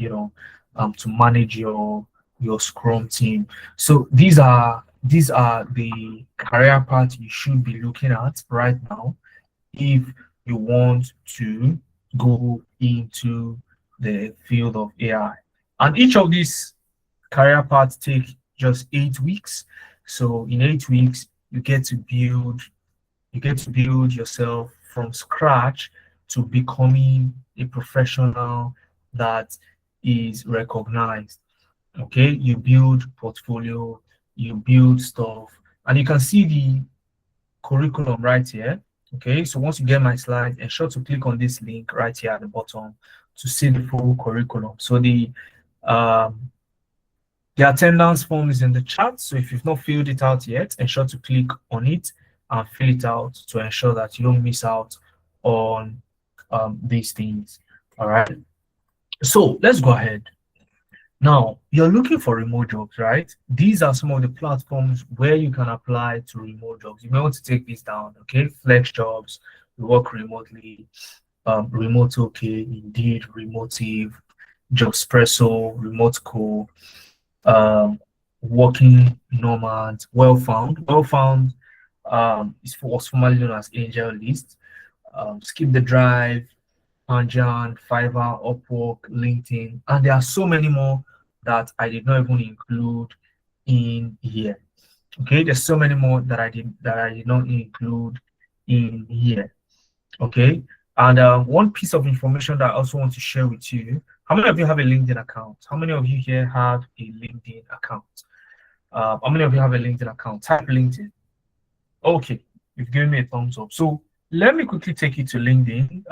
to manage your Scrum team. So these are the career paths you should be looking at right now if you want to go into the field of AI. And each of these career paths take just 8 weeks. So in 8 weeks, you get to build yourself from scratch to becoming a professional that is recognized. Okay, you build portfolio, you build stuff, and you can see the curriculum right here. Okay, so once you get my slide, ensure to click on this link right here at the bottom to see the full curriculum. So the attendance form is in the chat. So if you've not filled it out yet, ensure to click on it and fill it out to ensure that you don't miss out on these things. All right. So let's go ahead. Now, you're looking for remote jobs, right? These are some of the platforms where you can apply to remote jobs. You may want to take this down, okay? Flex Jobs, we work remotely, Remote OK, Indeed, Remotive, Jobspresso, Remote Co, working nomads, well found. Well found was formerly known as Angel List. Skip the Drive, Panjan, Fiverr, Upwork, LinkedIn, and there are so many more that I did not even include in here. Okay, there's so many more that I did not include in here. Okay, and one piece of information that I also want to share with you: how many of you have a LinkedIn account? How many of you here have a LinkedIn account? How many of you have a LinkedIn account? Type LinkedIn. Okay, you've given me a thumbs up. So let me quickly take you to LinkedIn.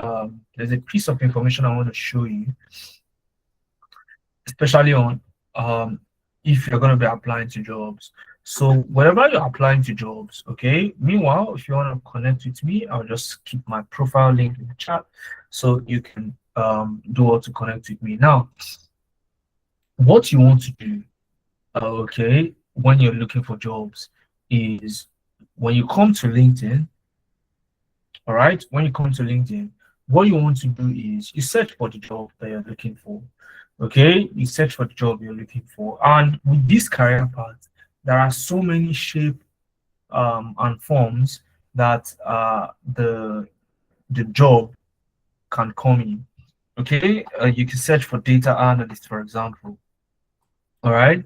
There's a piece of information I want to show you, especially on if you're going to be applying to jobs. So wherever you're applying to jobs, okay. Meanwhile, if you want to connect with me, I'll just keep my profile link in the chat so you can do all to connect with me. Now, what you want to do, okay, when you're looking for jobs is when you come to LinkedIn, all right, when you come to LinkedIn, what you want to do is you search for the job that you're looking for. Okay, you search for the job you're looking for. And with this career path, there are so many shape and forms that the job can come in. Okay, you can search for data analyst, for example. All right,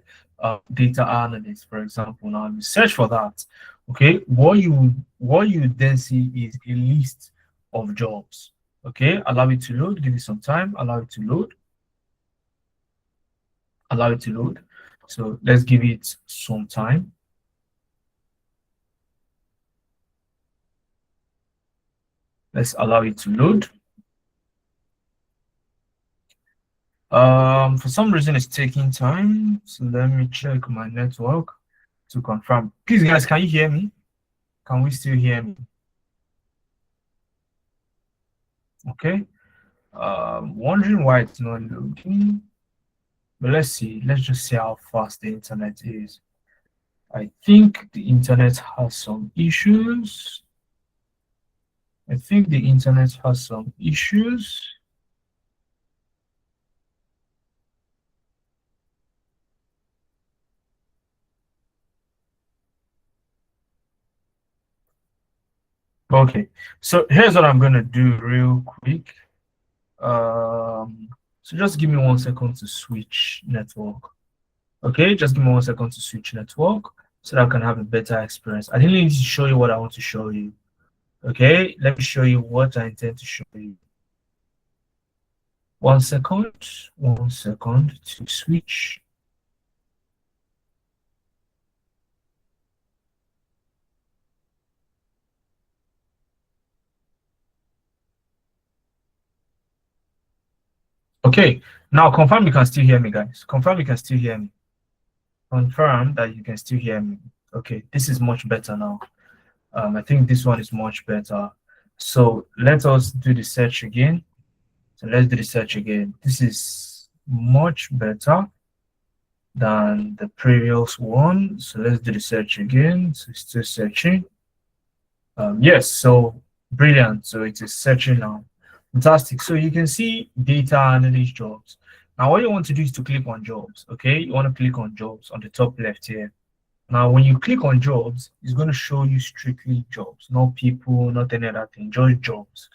data analyst, for example. Now you search for that. Okay, what you then see is a list of jobs. Okay, allow it to load. Give it some time. Allow it to load. Allow it to load. So let's give it some time. Let's allow it to load. For some reason it's taking time, so let me check my network to confirm. Please guys, can you hear me? Can we still hear me? Okay. Wondering why it's not loading, but let's see. Let's just see how fast the internet is. I think the internet has some issues. I think the internet has some issues. Okay, so here's what I'm gonna do real quick. So just give me 1 second to switch network. Okay, just give me 1 second to switch network so that I can have a better experience. I didn't need to show you what I want to show you. Okay, let me show you what I intend to show you. 1 second, 1 second to switch. Okay, now confirm you can still hear me, guys. Confirm you can still hear me. Confirm that you can still hear me. Okay, this is much better now. I think this one is much better. So let us do the search again. So let's do the search again. This is much better than the previous one. So let's do the search again. So it's still searching. Yes, so brilliant. So it is searching now. Fantastic. So you can see data analyst jobs. Now what you want to do is to click on jobs. Okay, you want to click on jobs on the top left here. Now when you click on jobs, it's going to show you strictly jobs, not people, not any other thing, just jobs.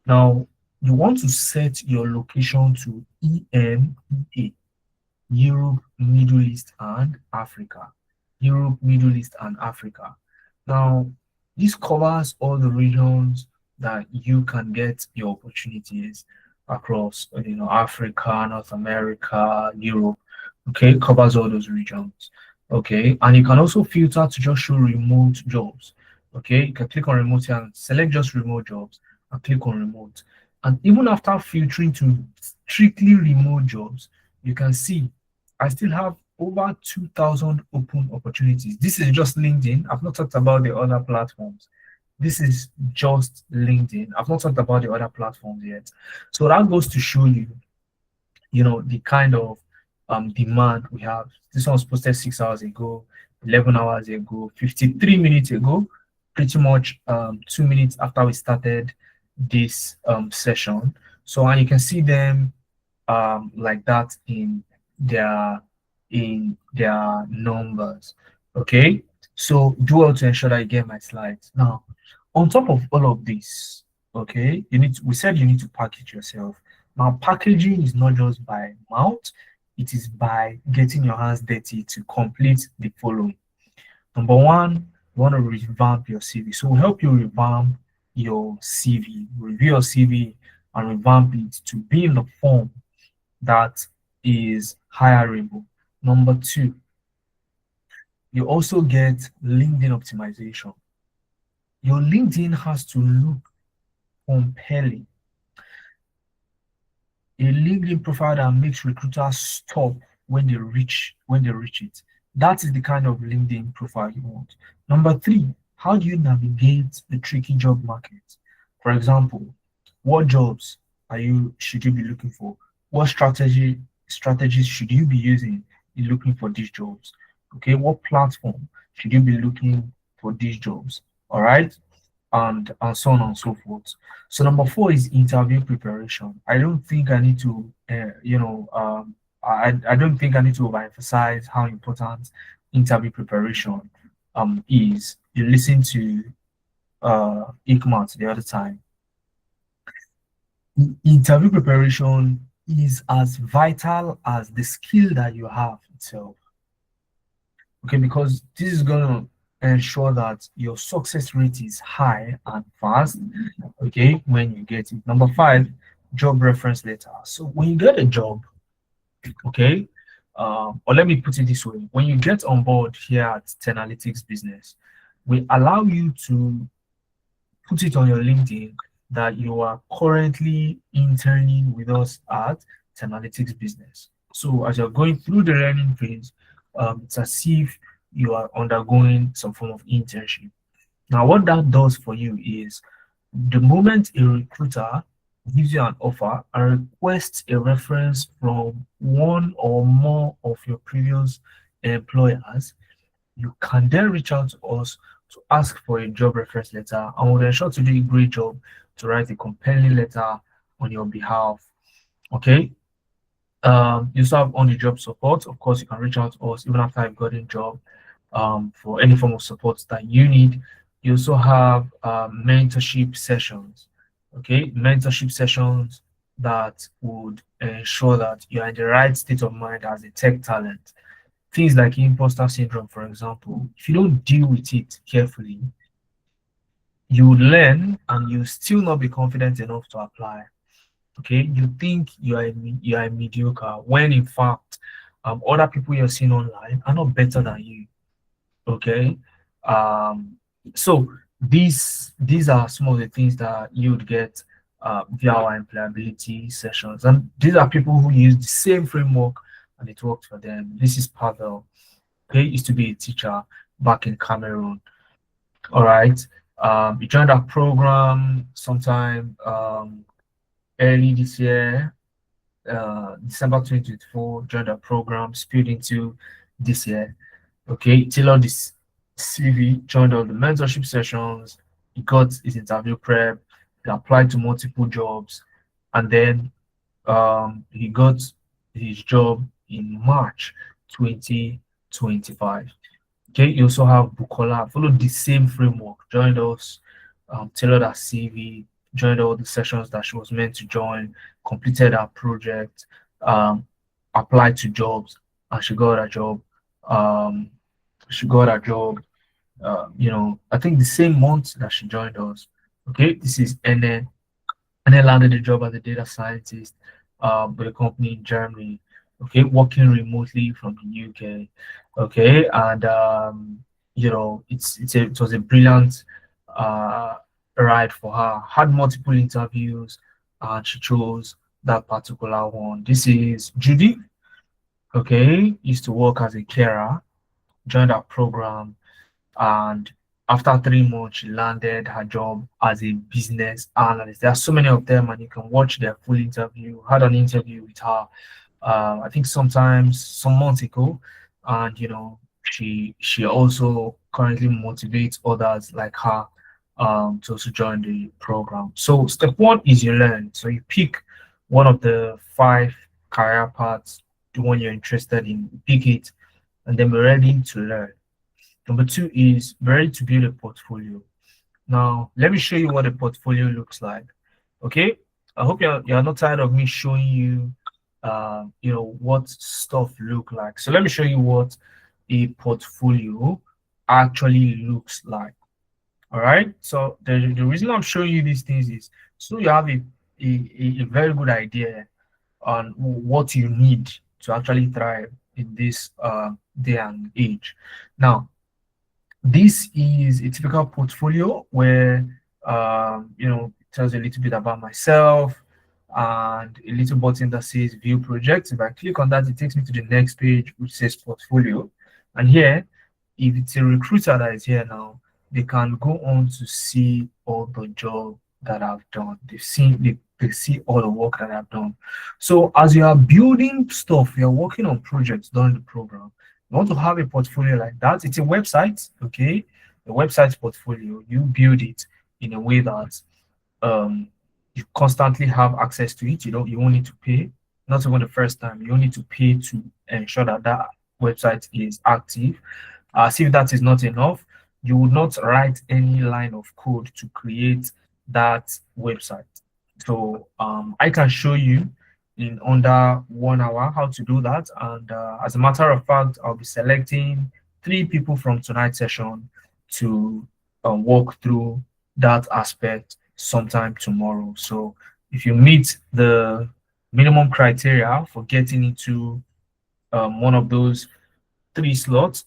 Now you want to set your location to EMEA, Europe, Middle East, and Africa. Europe, Middle East, and Africa. Now, this covers all the regions that you can get your opportunities across, Africa, North America, Europe. Okay, it covers all those regions. Okay, and you can also filter to just show remote jobs. Okay, you can click on remote and select just remote jobs and click on remote. And even after filtering to strictly remote jobs, you can see I still have over 2,000 open opportunities. This is just LinkedIn. I've not talked about the other platforms. This is just LinkedIn. I've not talked about the other platforms yet. So that goes to show you, the kind of demand we have. This one was posted 6 hours ago, 11 hours ago, 53 minutes ago, pretty much 2 minutes after we started this session. So, and you can see them like that in their in their numbers. Okay, so do well to ensure that you get my slides. Now, on top of all of this, okay, we said you need to package yourself. Now, packaging is not just by mouth, it is by getting your hands dirty to complete the following. Number one, you want to revamp your CV. So we'll help you revamp your CV, review your CV and revamp it to be in the form that is hireable. Number two, you also get LinkedIn optimization. Your LinkedIn has to look compelling. A LinkedIn profile that makes recruiters stop when they reach it. That is the kind of LinkedIn profile you want. Number three, how do you navigate the tricky job market? For example, what jobs should you be looking for? What strategies should you be using in looking for these jobs? Okay, what platform should you be looking for these jobs? All right, and so on and so forth. So number four is interview preparation. I don't think I need to, I don't think I need to overemphasize how important interview preparation is. You listen to Ikmat the other time. Interview preparation is as vital as the skill that you have itself. Okay, because this is going to ensure that your success rate is high and fast, okay, when you get it. Number five, job reference letter. So when you get a job, okay, or let me put it this way, when you get on board here at Tenalytics Business, we allow you to put it on your LinkedIn that you are currently interning with us at Tenalytics Business. So as you're going through the learning phase, it's as if you are undergoing some form of internship. Now, what that does for you is the moment a recruiter gives you an offer and requests a reference from one or more of your previous employers, you can then reach out to us to ask for a job reference letter, and we'll ensure to do a great job to write a compelling letter on your behalf. Okay. You also have on the job support. Of course, you can reach out to us even after I've got a job for any form of support that you need. You also have mentorship sessions. Okay, mentorship sessions that would ensure that you are in the right state of mind as a tech talent. Things like imposter syndrome, for example, if you don't deal with it carefully, you learn and you still not be confident enough to apply. Okay, you think you are mediocre when in fact other people you're seeing online are not better than you. Okay, so these are some of the things that you would get via our employability sessions, and these are people who use the same framework and it worked for them. This is Pavel. Okay, used to be a teacher back in Cameroon. All right, he joined our program sometime early this year, December 2024, joined our program, spilled into this year. Okay, tailored this CV, joined all the mentorship sessions, he got his interview prep, he applied to multiple jobs, and then he got his job in March 2025. Okay, you also have Bukola, followed the same framework, joined us, tailored our CV, joined all the sessions that she was meant to join, completed our project, applied to jobs, and she got a job. She got a job, I think the same month that she joined us. Okay, this is Ene. Ene landed a job as a data scientist with a company in Germany. Okay, working remotely from the UK. Okay, and it was a brilliant ride for her. Had multiple interviews, and she chose that particular one. This is Judy. Okay, used to work as a carer, joined our program, and after 3 months, she landed her job as a business analyst. There are so many of them, and you can watch their full interview. Had an interview with her, I think sometimes some months ago, and she also currently motivates others like her to also join the program. So step one is you learn. So you pick one of the 5 career paths the one you're interested in, pick it, and then be ready to learn. Number two is be ready to build a portfolio. Now, let me show you what a portfolio looks like. Okay, I hope you're not tired of me showing you, what stuff look like. So let me show you what a portfolio actually looks like. All right. So the reason I'm showing you these things is so you have a very good idea on what you need to actually thrive in this day and age. Now, this is a typical portfolio where it tells you a little bit about myself and a little button that says view project. If I click on that, it takes me to the next page which says portfolio. And here, if it's a recruiter that is here now, they can go on to see all the job that I've done. They see all the work that I've done. So as you are building stuff, you're working on projects during the program, you want to have a portfolio like that. It's a website, okay? The website portfolio, you build it in a way that um, you constantly have access to it. You won't need to pay. Not even the first time. You need to pay to ensure that that website is active. See if that is not enough, you would not write any line of code to create that website. So I can show you in under 1 hour how to do that. And as a matter of fact, I'll be selecting 3 people from tonight's session to walk through that aspect sometime tomorrow. So if you meet the minimum criteria for getting into one of those 3 slots,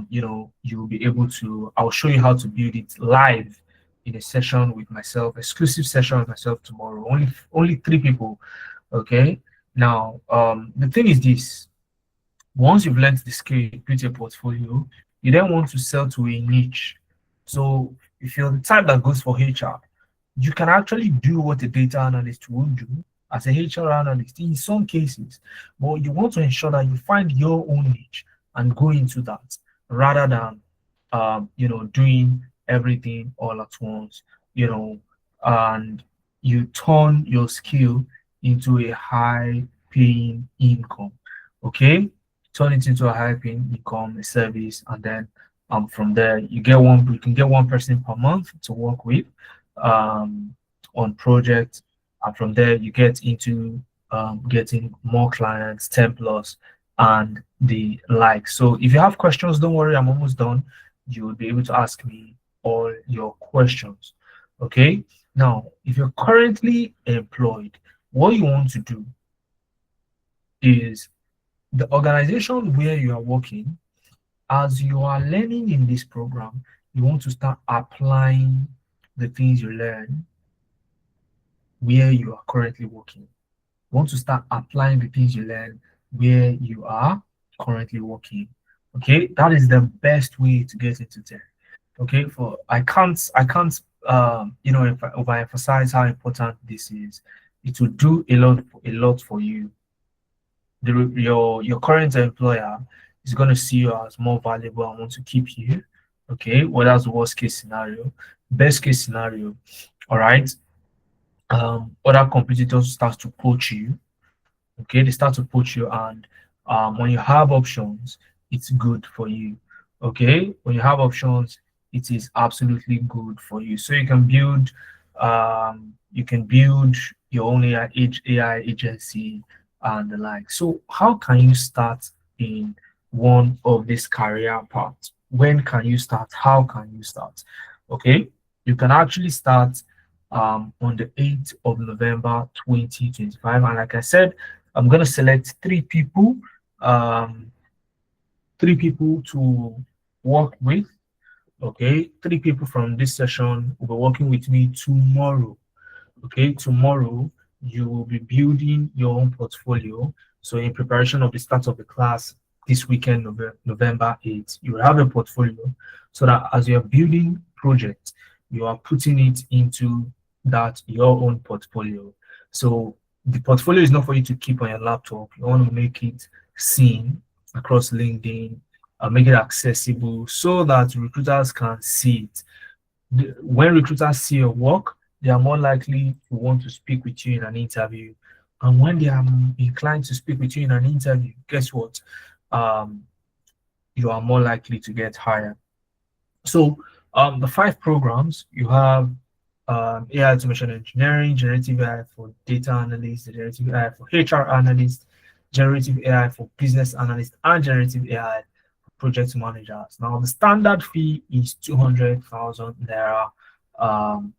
you'll be able to, I'll show you how to build it live in a session with myself, exclusive session with myself tomorrow. Only 3 people. Okay. Now, the thing is this: once you've learned the skill, you build your portfolio, you then want to sell to a niche. So if you're the type that goes for HR, you can actually do what a data analyst will do as a HR analyst in some cases, but you want to ensure that you find your own niche and go into that rather than doing everything all at once, and you turn your skill into a high paying income. Okay, turn it into a high paying income, a service, and then from there you can get one person per month to work with on projects, and from there you get into getting more clients, 10 plus, and the like. So if you have questions, don't worry, I'm almost done. You will be able to ask me all your questions. Okay. Now, if you're currently employed, what you want to do is the organization where you are working, as you are learning in this program, you want to start applying the things you learn where you are currently working. You want to start applying the things you learn where you are currently working. Okay, that is the best way to get into tech. Okay, for I can't if I overemphasize how important this is. It will do a lot for you. Your current employer is going to see you as more valuable and want to keep you. Okay, well, that's the worst case scenario. Best case scenario, all right. Other competitors start to poach you. Okay, they start to poach you, and when you have options, it's good for you. Okay, when you have options, it is absolutely good for you. So you can build your own AI agency and the like. So how can you start in one of these career paths? When can you start? How can you start? Okay, you can actually start on the 8th of November 2025. And like I said, I'm going to select 3 people, 3 people to work with. Okay, 3 people from this session will be working with me tomorrow. Okay, tomorrow you will be building your own portfolio. So in preparation of the start of the class this weekend, November 8th, you will have a portfolio so that as you're building projects, you are putting it into that your own portfolio. So the portfolio is not for you to keep on your laptop. You want to make it seen across LinkedIn, make it accessible so that recruiters can see it. When recruiters see your work, they are more likely to want to speak with you in an interview And when they are inclined to speak with you in an interview, guess what? You are more likely to get hired. So the 5 programs you have, AI automation engineering, generative AI for data analysts, generative AI for HR analysts, generative AI for business analysts, and generative AI for project managers. Now the standard fee is 200,000 naira, um,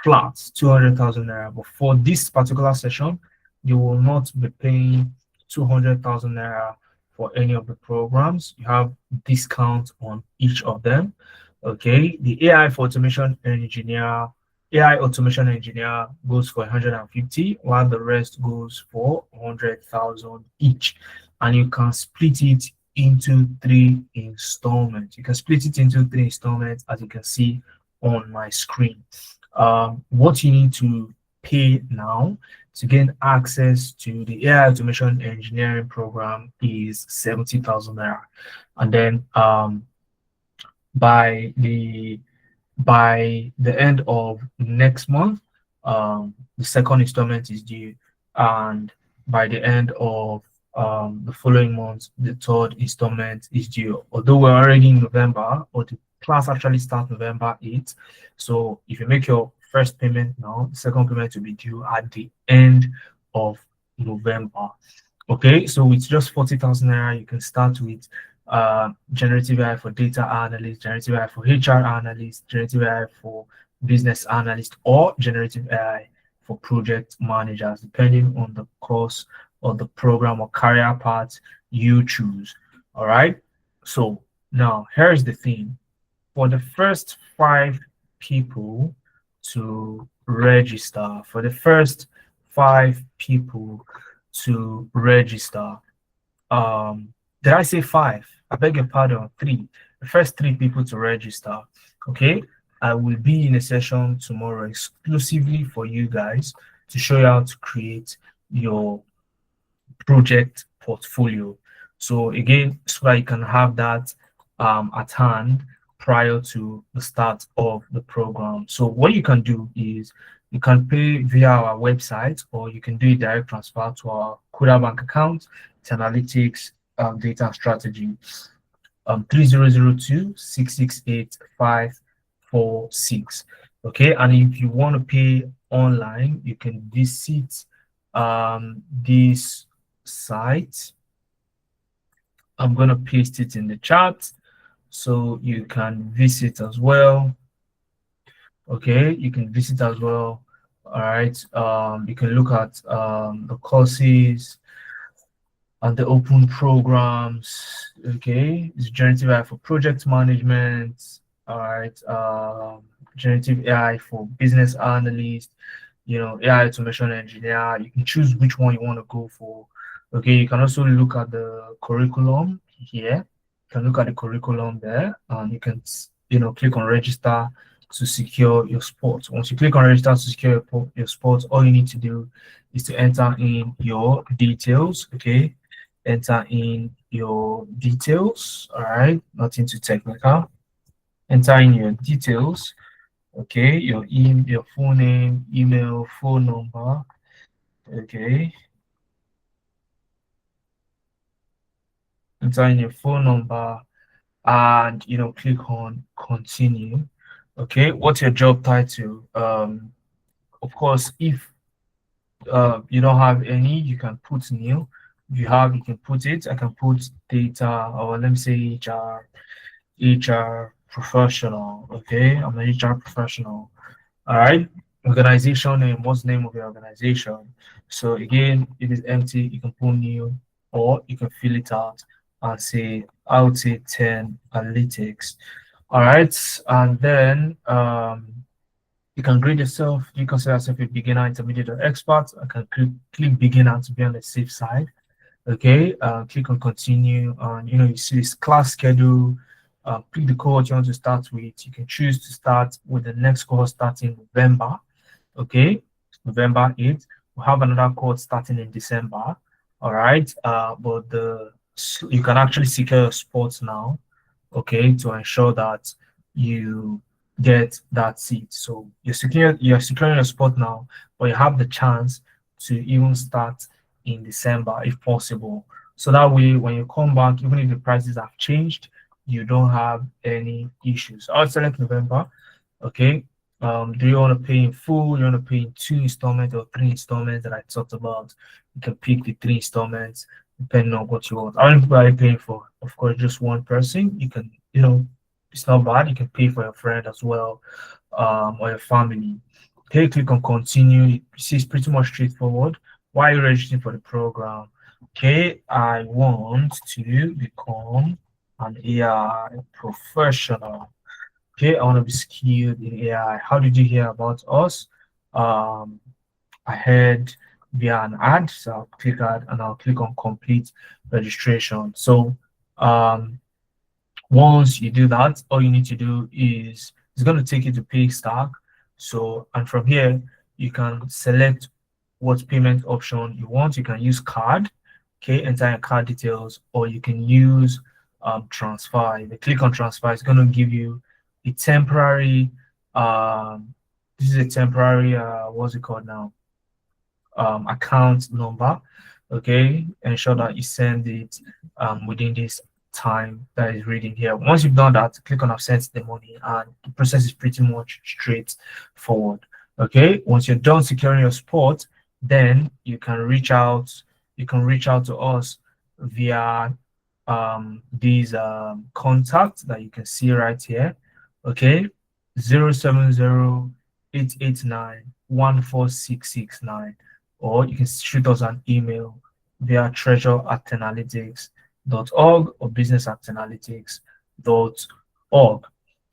flat, 200,000 naira. But for this particular session, you will not be paying 200,000 naira for any of the programs. You have discount on each of them. Okay, the AI automation engineer goes for 150, while the rest goes for 100,000 each. And you can split it into 3 installments. You can split it into 3 installments, as you can see on my screen. What you need to pay now to gain access to the AI automation engineering program is 70,000 naira. And then by the end of next month, the second installment is due, and by the end of the following month, the third installment is due. Although we're already in November, but the class actually starts November 8th. So if you make your first payment now, the second payment will be due at the end of November. Okay, so with just 40,000 naira, you can start with generative AI for data analyst, generative AI for HR analyst, generative AI for business analyst, or generative AI for project managers, depending on the course or the program or career path you choose. All right. So now here's the thing. For the first 5 people to register, to register, did I say 5? I beg your pardon, 3. The first 3 people to register, okay? I will be in a session tomorrow exclusively for you guys to show you how to create your project portfolio. So again, so that you can have that at hand prior to the start of the program. So what you can do is you can pay via our website, or you can do a direct transfer to our Kuda bank account. It's analytics, data strategy, 3002-668-546. Okay, and if you want to pay online, you can visit this site. I'm going to paste it in the chat so you can visit as well. Okay, you can visit as well. All right, you can look at the courses and the open programs. Okay, it's generative AI for project management. All right, generative AI for business analyst, AI automation engineer. You can choose which one you want to go for. Okay, you can also look at the curriculum here. You can look at the curriculum there, and you can, click on register to secure your spot. Once you click on register to secure your spot, all you need to do is to enter in your details. Okay, enter in your details. All right, nothing too technical. Enter in your details. Okay, your full name, email, phone number. Okay, enter in your phone number, and click on continue. Okay, what's your job title? Of course, if you don't have any, you can put new. If you have, you can put it. I can put data, or let me say HR professional. Okay, I'm an HR professional. All right. Organization name. What's the name of your organization? So again, it is empty. You can put new, or you can fill it out and say, I would say 10 analytics. All right, and then you can grade yourself. You consider yourself a beginner, intermediate, or expert. I can click beginner to be on the safe side. Okay, click on continue, and you see this class schedule. Pick the cohort you want to start with. You can choose to start with the next cohort starting November. Okay, November 8th. We'll have another cohort starting in December. All right, but you can actually secure your spots now. Okay, to ensure that you get that seat. So you're securing your spot now, but you have the chance to even start in December if possible. So that way, when you come back, even if the prices have changed, you don't have any issues. I'll select November. Okay. Do you want to pay in full? You want to pay in 2 installments or 3 installments that I talked about? You can pick the 3 installments depending on what you want. How many people are you paying for? Of course, just one person. You can, it's not bad. You can pay for your friend as well, or your family. Okay, click on continue. See, it's pretty much straightforward. Why are you registering for the program? Okay, I want to become an AI professional. Okay, I want to be skilled in AI. How did you hear about us? Um, I heard via an ad, so I'll click add and I'll click on complete registration. So once you do that, all you need to do is it's going to take you to Paystack. So, and from here, you can select what payment option you want. You can use card, okay, enter your card details, or you can use transfer. If you click on transfer, it's going to give you a temporary, this is a temporary, what's it called now? Account number. Okay, ensure that you send it within this time that is reading here. Once you've done that, click on I've sent the money, and the process is pretty much straightforward. Okay, once you're done securing your spot, then you can reach out. You can reach out to us via these contacts that you can see right here. Okay, 070-889-14669, or you can shoot us an email via treasure@tenalytics.org or business@tenalytics.org.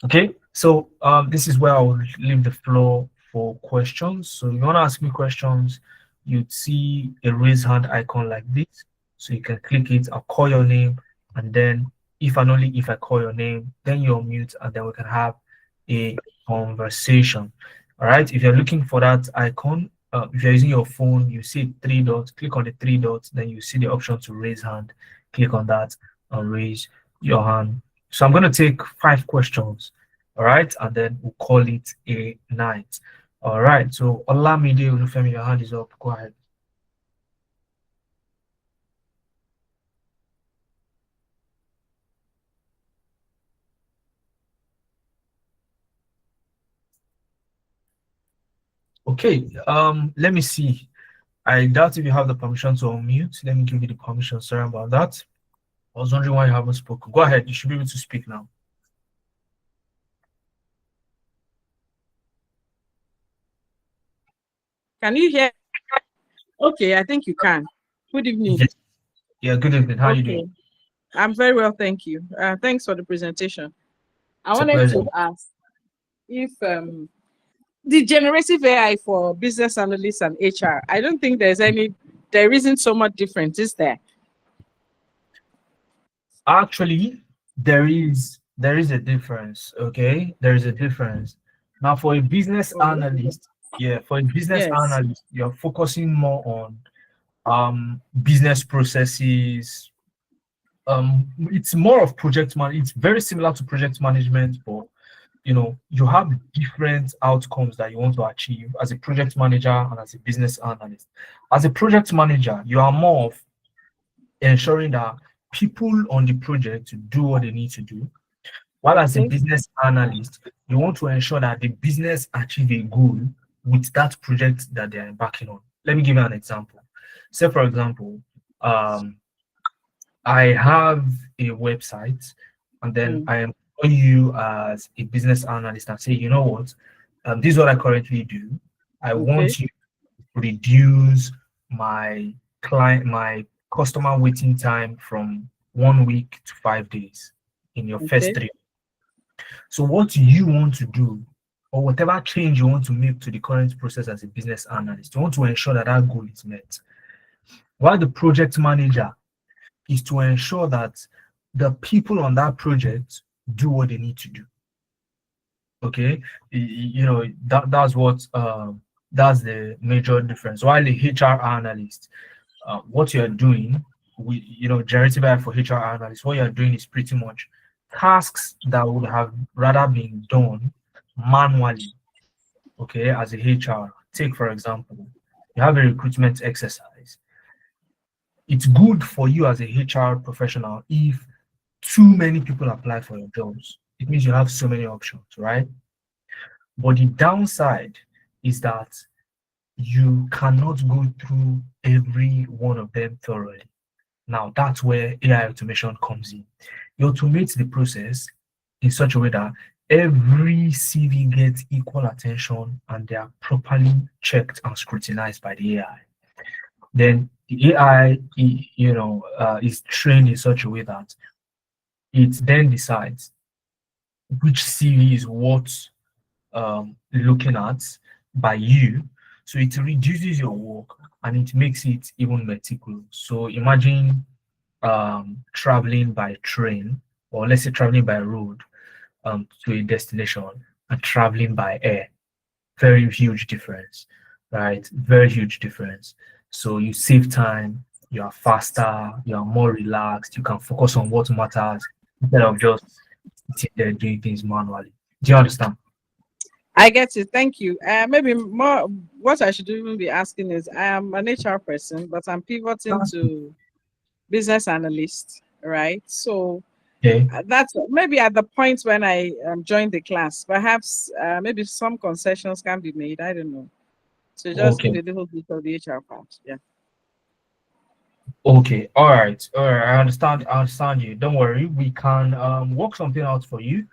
Okay, so this is where I will leave the floor for questions. So if you want to ask me questions, you'd see a raise hand icon like this. So you can click it, I'll call your name, and then if and only if I call your name, then you're mute, and then we can have a conversation. All right, if you're looking for that icon, if you're using your phone, you see 3 dots, click on the 3 dots, then you see the option to raise hand. Click on that and raise your hand. So I'm going to take 5 questions, all right, and then we'll call it a night. All right, so Olamide Olufemi, your hand is up. Go ahead. Okay, let me see. I doubt if you have the permission to unmute. Let me give you the permission. Sorry about that. I was wondering why you haven't spoken. Go ahead. You should be able to speak now. Can you hear? Okay, I think you can. Good evening. Yes. Yeah, good evening. How are you doing? I'm very well, thank you. Thanks for the presentation. I It's a wanted pleasure. to ask if the generative AI for business analysts and HR, I don't think there isn't so much difference, is there? Actually, there is a difference. Okay, there is a difference. Now, for a business analyst, analyst, you're focusing more on business processes. It's more of project management. It's very similar to project management, but you have different outcomes that you want to achieve as a project manager and as a business analyst. As a project manager, you are more of ensuring that people on the project do what they need to do, while as a business analyst, you want to ensure that the business achieve a goal with that project that they are embarking on. Let me give you an example. Say, for example, I have a website, and then I am you as a business analyst and say, you know what, this is what I currently do. I want you to reduce my customer waiting time from 1 week to 5 days in your first 3. So what you want to do, or whatever change you want to make to the current process as a business analyst, you want to ensure that that goal is met. While the project manager is to ensure that the people on that project do what they need to do. Okay, that's what that's the major difference. While the HR analyst, what you're doing, generative AI for HR analysts, what you're doing is pretty much tasks that would have rather been done manually. Okay, as a HR, take for example, you have a recruitment exercise. It's good for you as a HR professional if too many people apply for your jobs. It means you have so many options, right? But the downside is that you cannot go through every one of them thoroughly. Now, that's where AI automation comes in. You automate the process in such a way that every CV gets equal attention and they are properly checked and scrutinized by the AI. Then the AI, is trained in such a way that it then decides which CV is worth looking at by you. So it reduces your work and it makes it even meticulous. So imagine traveling by train, or let's say traveling by road to a destination, and traveling by air. Very huge difference, right? Very huge difference. So you save time, you are faster, you are more relaxed, you can focus on what matters instead of just sitting there doing things manually. Do you understand? I get it. Thank you. Maybe more. What I should even be asking is, I am an HR person, but I'm pivoting to business analyst, right? So Okay. that's maybe at the point when I joined the class. Perhaps maybe some concessions can be made. I don't know. So just give Okay. a little bit of the HR part. Yeah. Okay. All right. All right. I understand you. Don't worry. We can work something out for you.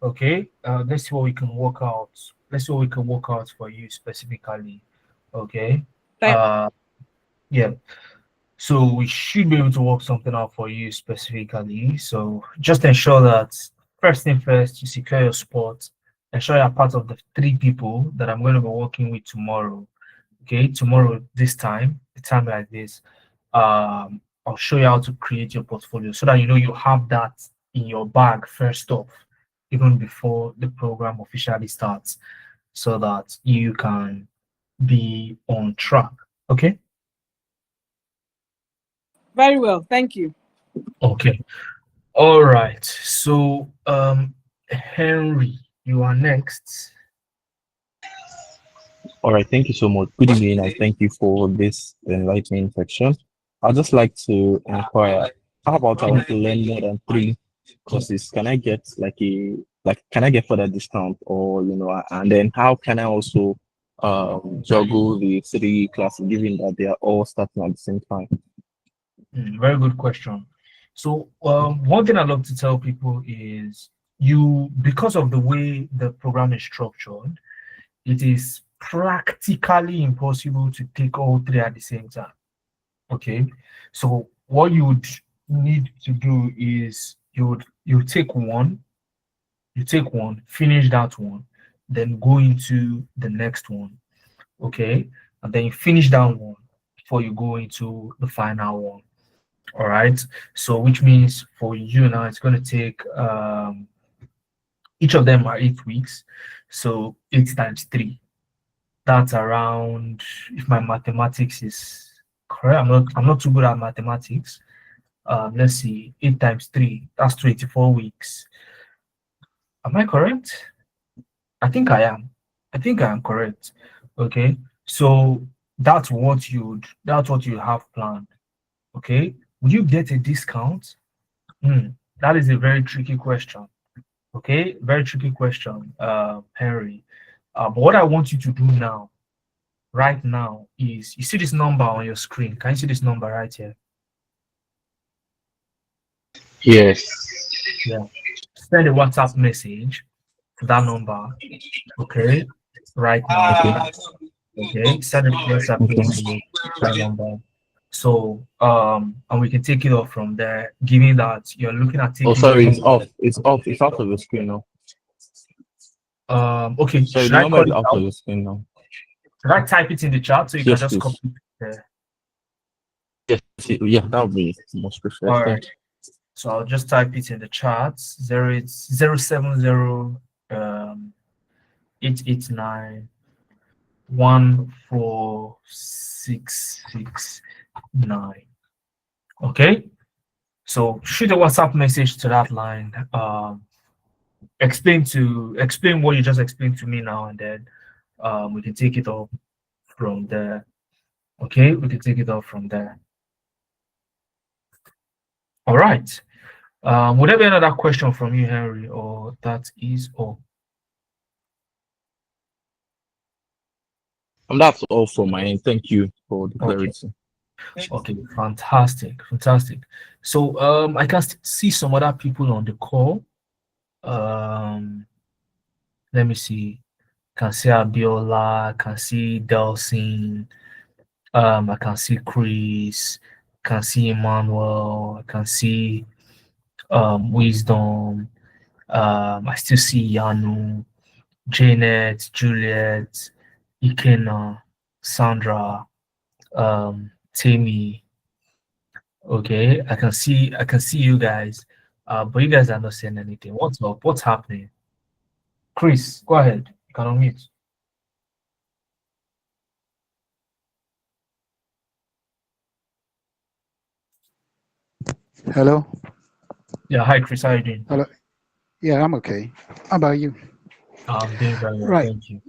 Okay. Let's see what we can work out. Let's see what we can work out for you specifically. Okay. Thank, Uh yeah. So we should be able to work something out for you specifically. So just ensure that first thing first, you secure your spot. Ensure you're part of the 3 people that I'm going to be working with tomorrow. Okay, tomorrow this time, a time like this, I'll show you how to create your portfolio so that you know you have that in your bag first off, even before the program officially starts, so that you can be on track. Okay. very well. Thank you. Okay. All right. So, Henry, you are next. All right, thank you so much. Good evening, and thank you for this enlightening section. I'd just like to inquire, how about I want to learn more than 3 courses? Can I get can I get further discount, or and then how can I also juggle the 3 classes given that they are all starting at the same time? Very good question. So, one thing I love to tell people is because of the way the program is structured, it is practically impossible to take all 3 at the same time. Okay. So, what you would need to do is you take one, finish that one, then go into the next one. Okay. And then you finish that one before you go into the final one. All right. So, which means for you now, it's going to take each of them are 8 weeks. So, 8 times 3. That's around, if my mathematics is correct, I'm not too good at mathematics. Let's see, 8 times 3, that's 24 weeks. Am I correct? I think I am. I think I am correct. Okay. So that's what you have planned. Okay. Will you get a discount? That is a very tricky question. Okay, very tricky question, Henry. But what I want you to do now, right now, is you see this number on your screen. Can you see this number right here? Yes. Yeah. Send a WhatsApp message to that number. Okay, right now. Okay, send a WhatsApp message to that number. So and we can take it off from there, given that you're looking at Oh, taking sorry, it's off. It's off. It's out of the screen now. Okay, Sorry, should the I number call is it out out? of the screen now. Should I type it in the chat so you Yes, can just please. copy it there? Yes, yeah, that would be most preferred. All right. So I'll just type it in the chat. 070 889 14669. Okay. So shoot a WhatsApp message to that line. Explain what you just explained to me now, and then we can take it up from there. Okay, we can take it off from there. All right. Would there be another question from you, Henry, or that is all? That's all from my end. Thank you for the clarity. Okay, fantastic. So I can see some other people on the call. Let me see. Can see Abiola, can see Delsin, I can see Chris, can see Emmanuel, I can see Wisdom, I still see Yanu, Janet, Juliet, Ikena, Sandra, Tammy. Okay, I can see you guys, but you guys are not saying anything. What's up? What's happening? Chris, go ahead. You can unmute. Hello. Yeah, hi Chris, how are you doing? Hello. Yeah, I'm okay. How about you? I'm doing very well, Right. thank you.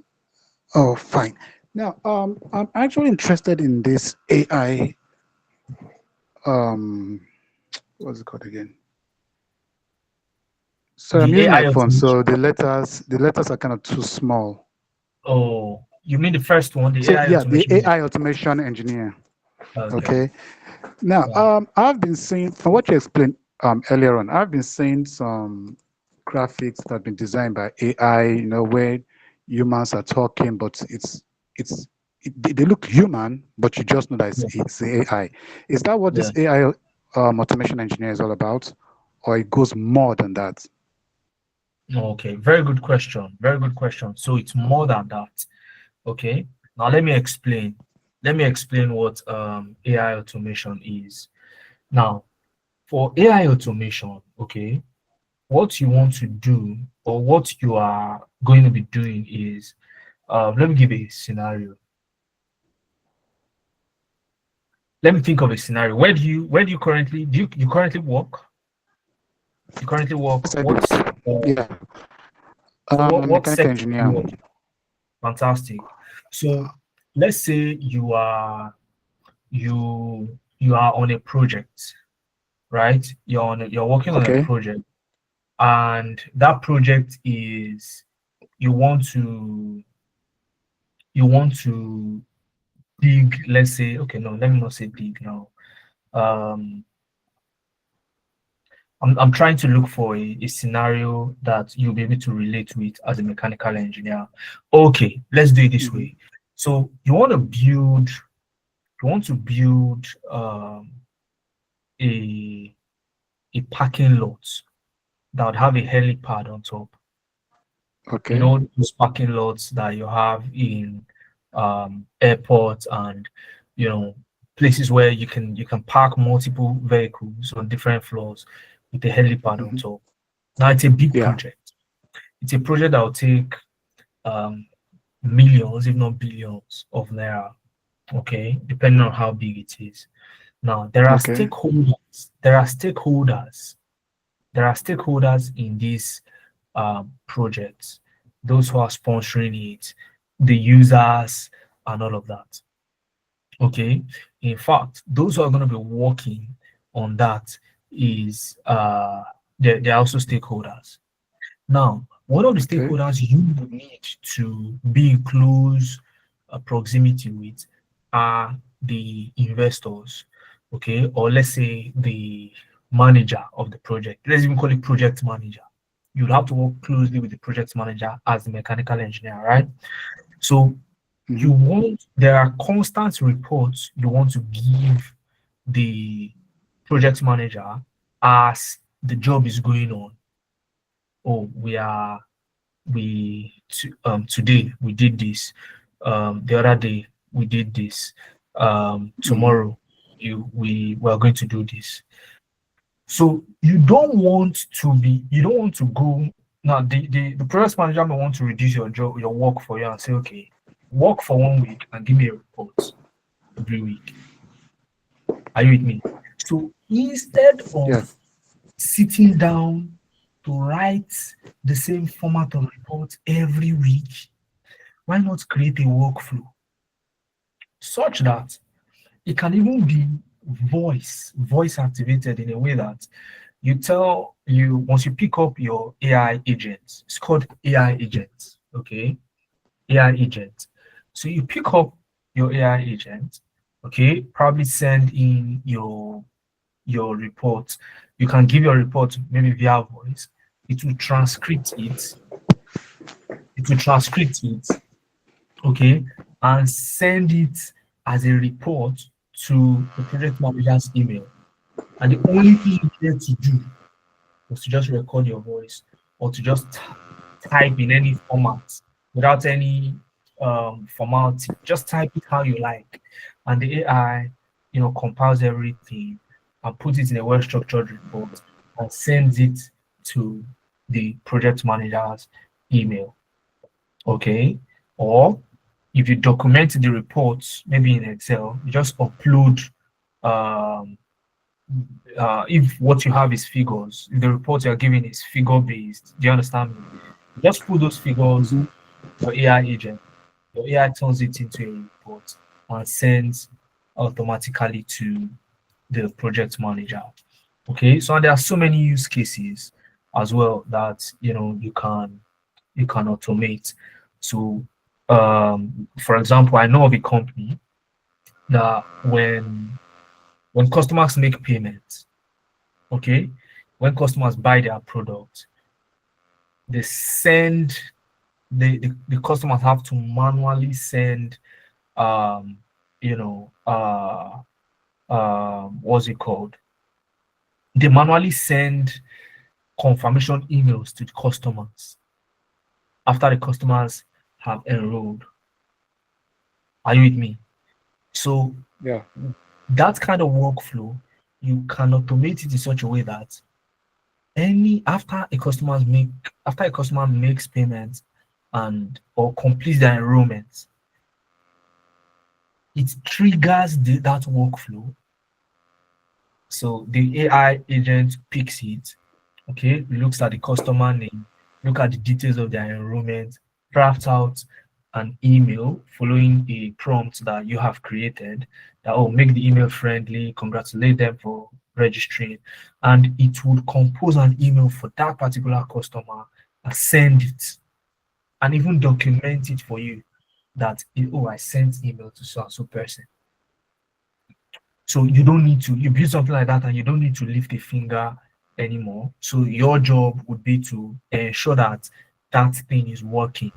Oh, fine. Now, I'm actually interested in this AI. What's it called again? So I'm The using my AI phone, so automation. the letters are kind of too small. Oh, you mean the first one, the So AI yeah, the automation? AI automation engineer. Okay. Okay. Now, Yeah. I've been seeing from what you explained earlier on, I've been seeing some graphics that have been designed by AI. You know, where humans are talking, but they look human, but you just know that it's AI. Is that what Yeah. this AI automation engineer is all about, or it goes more than that? Okay, very good question. Very good question. So it's more than that. Okay. Now let me explain. Let me explain what AI automation is. Now, for AI automation, okay, what you want to do or what you are going to be doing is, let me give a scenario. Let me think of a scenario. Where do you currently you currently work? You currently work Yes, I do. what? Yeah, So I'm a what mechanical sector do you engineer. work in? Fantastic. So let's say you are on a project, right? You're working on a Okay. project, and that project is you want to you want to dig. Let's say, okay, no, let me not say dig now. Um, I'm trying to look for a scenario that you'll be able to relate with as a mechanical engineer. Okay, let's do it this Mhm. way. So you want to build a parking lot that would have a helipad on top. You Okay. know those parking lots that you have in airports and places where you can park multiple vehicles on different floors with a helipad on Mhm. top. Now it's a big Yeah. project. It's a project that will take um, millions, if not billions, of naira. Okay, depending on how big it is. Now there are Okay. stakeholders. There are stakeholders in this project. Those who are sponsoring it, the users, and all of that. Okay. In fact, those who are going to be working on that is they're also stakeholders. Now, one of the Okay. stakeholders you would need to be in close proximity with are the investors, okay, or let's say the manager of the project. Let's even call it project manager. You'd have to work closely with the project manager as the mechanical engineer, right? So Mhm. there are constant reports you want to give the project manager as the job is going on. Oh, today we did this, the other day we did this, Mhm. tomorrow we are going to do this. So you don't want to go. Now the project manager may want to reduce your work for you and say, okay, work for 1 week and give me a report every week. Are you with me? So instead Yeah. of sitting down to write the same format of report every week, why not create a workflow such that it can even be voice activated in a way that you tell you once you pick up your AI agent, it's called AI agent, okay? AI agent. So you pick up your AI agent, okay? Probably send in your report. You can give your report maybe via voice. It will transcript it. It will transcript it, okay, and send it as a report to the project manager's email. And the only thing you needed to do was to just record your voice or to just type in any format without any formality. Just type it how you like, and the AI, compiles everything and puts it in a well-structured report and sends it to the project manager's email. Okay, or if you document the reports, maybe in Excel, you just upload. Um, if what you have is figures, if the report you're giving is figure based, do you understand me? Just put those figures, your AI agent, your AI turns it into a report and sends automatically to the project manager. Okay, so there are so many use cases as well that you can automate. So, for example, I know of a company that when customers make payments, okay, when customers buy their product, they send the customers have to manually send um you know what's it called? They manually send confirmation emails to the customers after the customers have enrolled. Are you with me? So Yeah. that kind of workflow, you can automate it in such a way that after a customer makes payment and or completes their enrollment, it triggers that workflow. So the AI agent picks it, okay, looks at the customer name, look at the details of their enrollment, drafts out an email following a prompt that you have created that make the email friendly, congratulate them for registering, and it would compose an email for that particular customer and send it and even document it for you that I sent email to so and so person. So you don't need to, you build something like that and you don't need to lift a finger anymore. So your job would be to ensure that that thing is working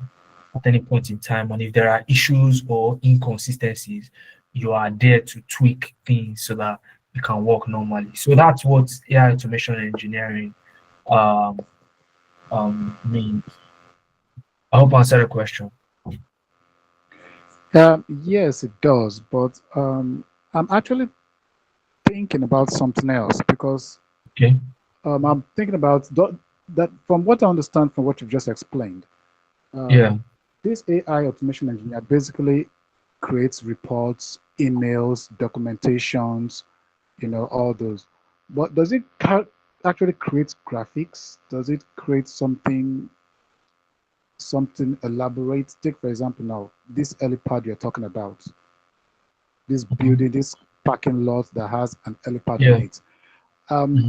at any point in time. And if there are issues or inconsistencies, you are there to tweak things so that it can work normally. So that's what AI automation engineering means. I hope I answered the question. Yes, it does. But I'm actually thinking about something else because Okay. I'm thinking about that from what I understand from what you've just explained. Yeah. This AI automation engineer basically creates reports, emails, documentations, all those. But does it actually create graphics? Does it create something elaborate? Take for example now this helipad you're talking about. This building, this parking lot that has an helipad Yeah. on it.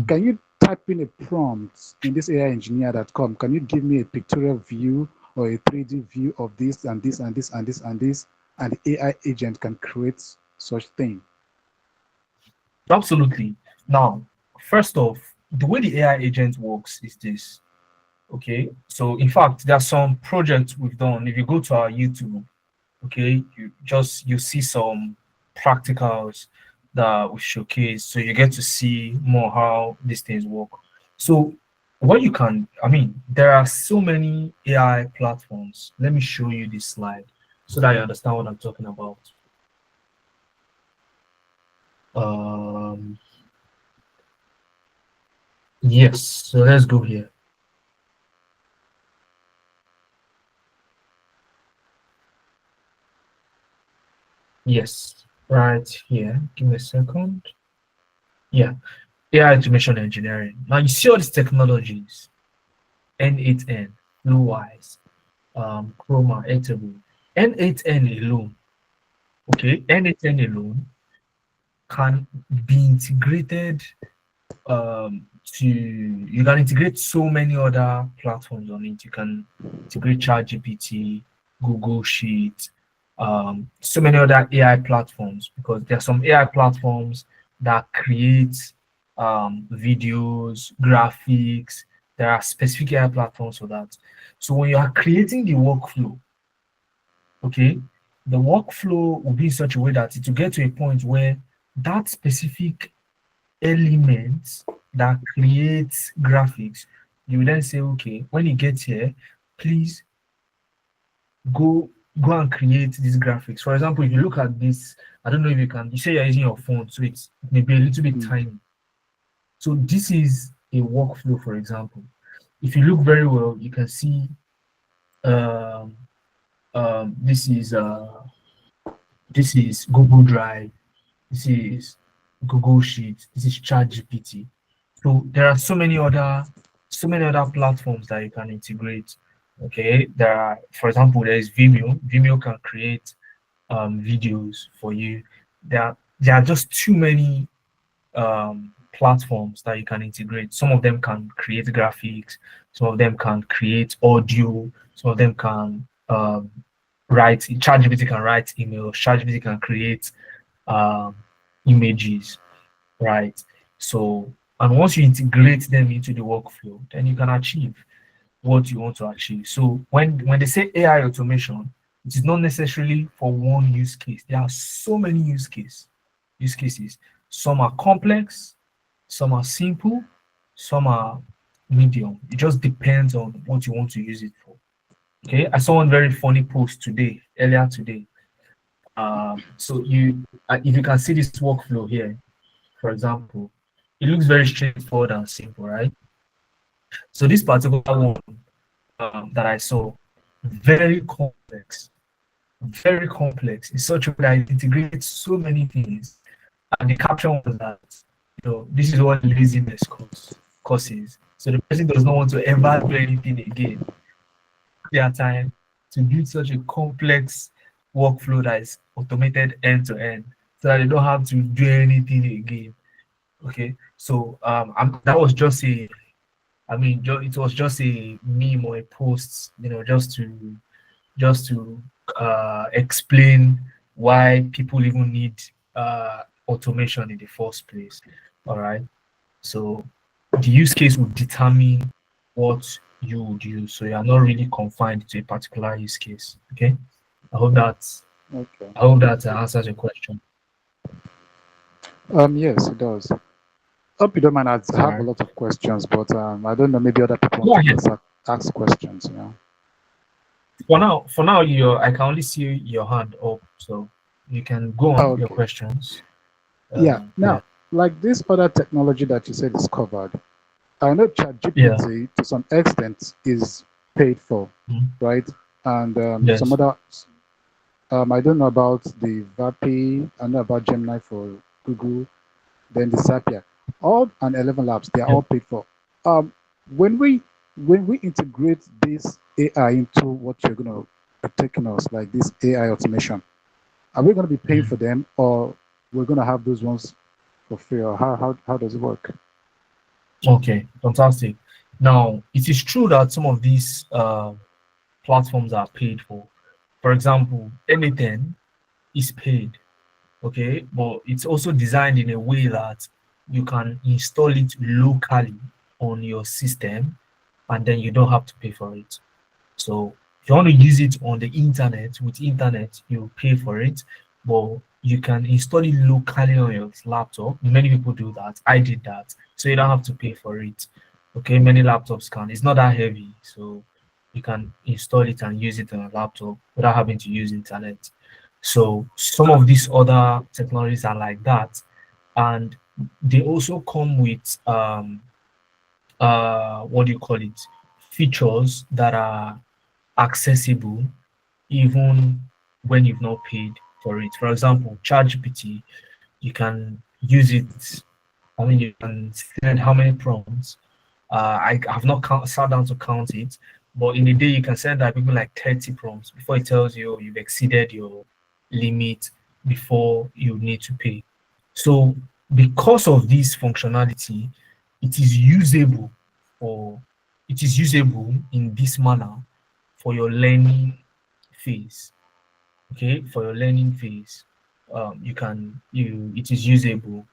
Can you type in a prompt in this AI-engineer.com? Can you give me a pictorial view or a 3D view of this and this and this and this and this, and the AI agent can create such thing? Absolutely. Now, first off, the way the AI agent works is this. Okay. So in fact, there are some projects we've done. If you go to our YouTube, okay, you see some practicals that we showcase. So you get to see more how these things work. So there are so many AI platforms. Let me show you this slide so that you understand what I'm talking about. Yes, so let's go here. Yes, right here. Give me a second. Yeah, AI automation engineering. Now you see all these technologies: N8N, Fluwise, Chroma, Etherboot. N8N alone. Okay, N8N alone can be integrated you can integrate so many other platforms on it. You can integrate ChatGPT, Google Sheets, so many other AI platforms, because there are some AI platforms that create videos, graphics. There are specific AI platforms for that. So when you are creating the workflow, okay, the workflow will be in such a way that it will get to a point where that specific element that creates graphics, you will then say, okay, when it gets here, please go and create these graphics. For example, if you look at this, I don't know if you can, you say you're using your phone, so it's maybe a little bit tiny. So this is a workflow, for example. If you look very well, you can see this is Google Drive, this is Google Sheets, this is ChatGPT. So there are so many other platforms that you can integrate. Okay, there are, for example, there is Vimeo. Vimeo can create videos for you. There are just too many platforms that you can integrate. Some of them can create graphics, some of them can create audio, some of them can write. ChatGPT can write emails. ChatGPT can create images, right? So, and once you integrate them into the workflow, then you can achieve what you want to achieve. So when they say AI automation, it is not necessarily for one use case. There are so many use cases. Some are complex, some are simple, some are medium. It just depends on what you want to use it for. Okay, I saw one very funny post earlier today. So if you can see this workflow here, for example, it looks very straightforward and simple, right? So this particular one that I saw, very complex in such a way that it integrates so many things. And the caption was that, this is what laziness causes. So the person does not want to ever do anything again. Their time to build such a complex workflow that is automated end to end, so that they don't have to do anything again. Okay, so that was just it was just a meme or a post, just to explain why people even need automation in the first place. All right, so the use case will determine what you would use, so you are not really confined to a particular use case. Okay, I hope that answers your question. Yes, it does. Hope you don't mind. I have a lot of questions, but I don't know. Maybe other people want to ask questions. For now, I can only see your hand up, so you can go on your questions. Now, like this other technology that you said is covered, I know ChatGPT to some extent is paid for, right? And some other, I don't know about the VAPI. I know about Gemini for Google, then the Sapia. All and 11 Labs, they are all paid for. When we integrate this AI into what you're going to be taking us, like this AI automation, are we going to be paying for them, or we're going to have those ones for free, or how does it work? Okay, fantastic. Now, it is true that some of these platforms are paid for. For example, N8N is paid, okay, but it's also designed in a way that you can install it locally on your system, and then you don't have to pay for it. So if you want to use it on the internet, with internet, you pay for it, but you can install it locally on your laptop. Many people do that. I did that. So you don't have to pay for it. Okay, many laptops can. It's not that heavy, so you can install it and use it on a laptop without having to use internet. So some of these other technologies are like that, and they also come with what do you call it, features that are accessible even when you've not paid for it. For example, ChatGPT, you can use it. You can send how many prompts. I have not sat down to count it, but in a day you can send that maybe like 30 prompts before it tells you you've exceeded your limit before you need to pay. So because of this functionality, it is usable in this manner for your learning phase. Okay, for your learning phase, it is usable.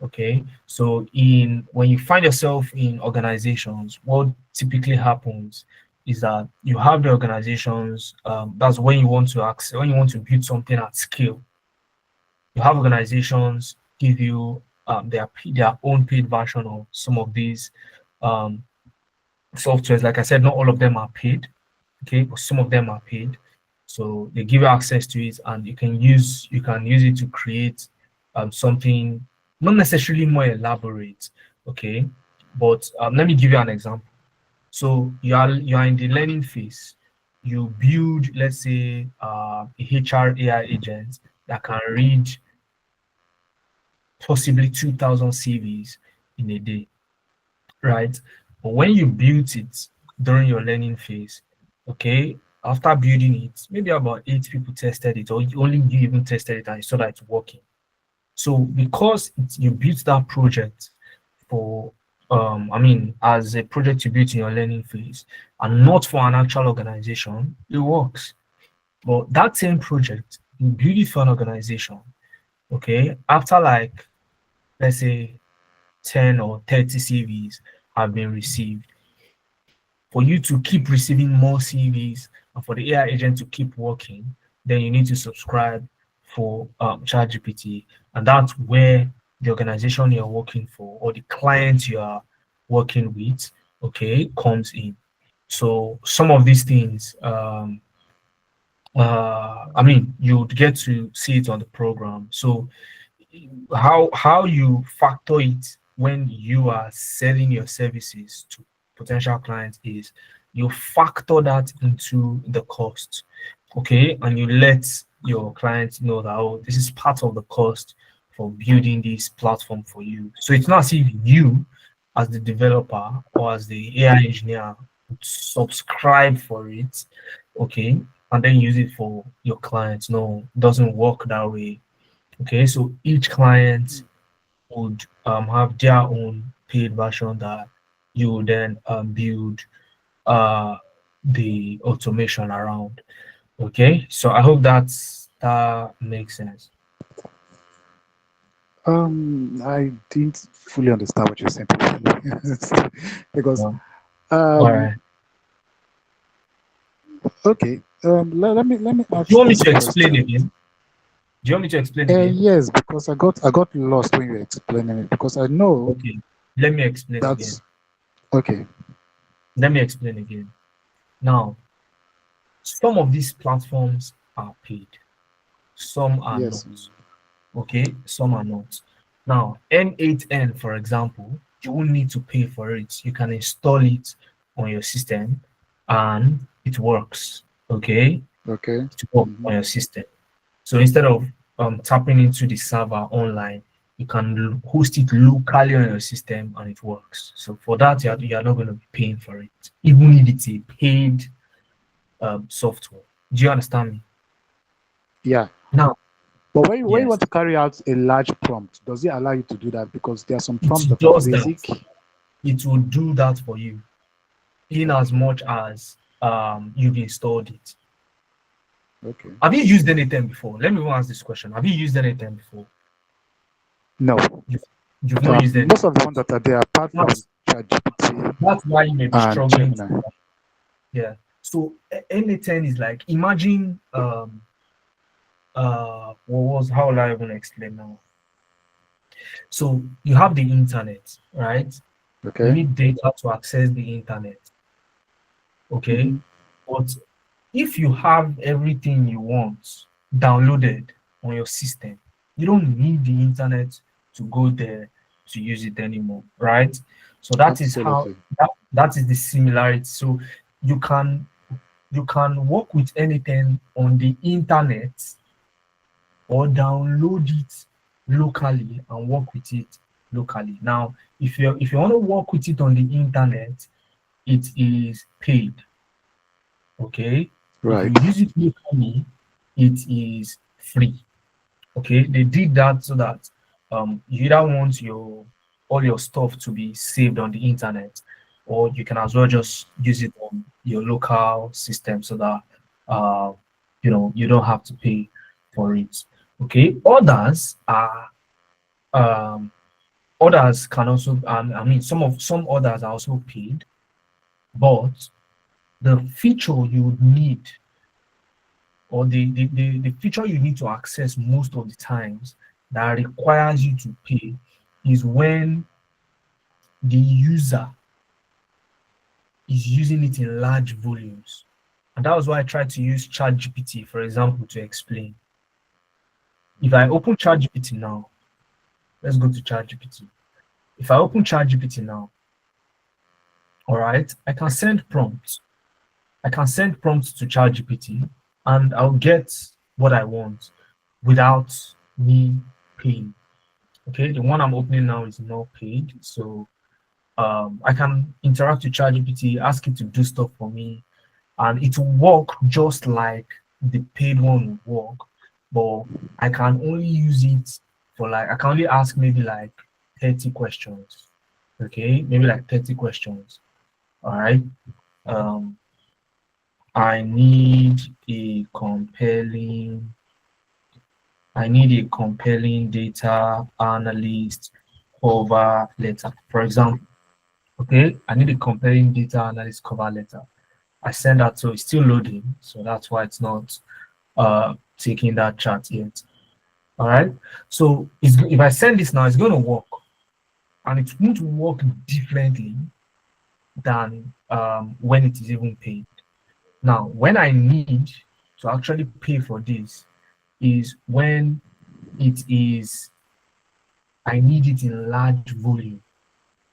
Okay, so when you find yourself in organizations, what typically happens is that you have the organizations. That's when you want to build something at scale. You have organizations give you their own paid version of some of these um, softwares. Like I said, not all of them are paid, okay, but some of them are paid. So they give you access to it, and you can use it to create something not necessarily more elaborate, okay. But let me give you an example. So you are in the learning phase. You build, let's say, a HR AI agent that can read possibly 2,000 CVs in a day, right? But when you build it during your learning phase, okay, after building it, maybe about 8 people tested it, or only you even tested it and you saw that it's working. So because you built that project for, as a project you built in your learning phase and not for an actual organization, it works. But that same project, you build it for an organization, okay, after like, let's say 10 or 30 CVs have been received. For you to keep receiving more CVs and for the AI agent to keep working, then you need to subscribe for ChatGPT. And that's where the organization you're working for or the client you are working with, okay, comes in. So some of these things, you'd get to see it on the program. So how you factor it when you are selling your services to potential clients is you factor that into the cost, okay, and you let your clients know that, oh, this is part of the cost for building this platform for you. So it's not as if you as the developer or as the AI engineer would subscribe for it, okay, and then use it for your clients. No, it doesn't work that way. Okay, so each client would have their own paid version that you then build the automation around. Okay, so I hope that makes sense. I didn't fully understand what you're saying because Yeah. All right. okay. Let me Do ask you want me this to explain question. again? Do you want me to explain again? Yes, because I got lost when you were explaining it because I know Okay, let me explain again. that's okay. Let me explain again. Now, some of these platforms are paid, some are Yes. not. Okay, some are not. Now, N8N, for example, you won't need to pay for it. You can install it on your system and it works. Okay, Okay. it works on your system. So instead of tapping into the server online, you can host it locally on your system and it works. So for that, you are not going to be paying for it, even if it's a paid software. Do you understand me? Yeah. Now, But when you yes, want to carry out a large prompt, does it allow you to do that? Because there are some prompts it that are does basic. that. It will do that for you, in as much as you've installed it. Okay. Have you used anything before? Let me ask this question. Have you used anything before? No. You've not used Most anything. of the ones that are there, apart from That's ChatGPT why you may be and struggling. Gemini. Yeah. So N8N is like, imagine how will I even explain now? So you have the internet, right? You Okay. need data to access the internet. Okay. But if you have everything you want downloaded on your system, you don't need the internet to go there to use it anymore, right? So that is how Absolutely. that is the similarity. So you can work with anything on the internet or download it locally and work with it locally. Now, if you want to work with it on the internet, it is paid. Okay. If Right. you use it locally, it is free. Okay. They did that so that you either want all your stuff to be saved on the internet, or you can as well just use it on your local system so that you don't have to pay for it. Okay, um, others can also, I mean, some others are also paid, but the feature you would need, or the feature you need to access most of the times that requires you to pay is when the user is using it in large volumes. And that was why I tried to use ChatGPT, for example, to explain. If I open ChatGPT now, let's go to ChatGPT. If I open ChatGPT now, all right, I can send prompts. I can send prompts to ChatGPT, and I'll get what I want without me paying. Okay, the one I'm opening now is not paid, so I can interact with ChatGPT, ask it to do stuff for me, and it will work just like the paid one will work. But I can only use it for, like, I can only ask maybe like 30 questions. Okay, maybe like 30 questions. All right. I need a compelling data analyst cover letter, for example. Okay, I need a compelling data analyst cover letter. I send that, so it's still loading, so that's why it's not taking that chat yet. All right, so if I send this now, it's going to work, and it won't work differently than when it is even paid. Now, when I need to actually pay for this is when I need it in large volume.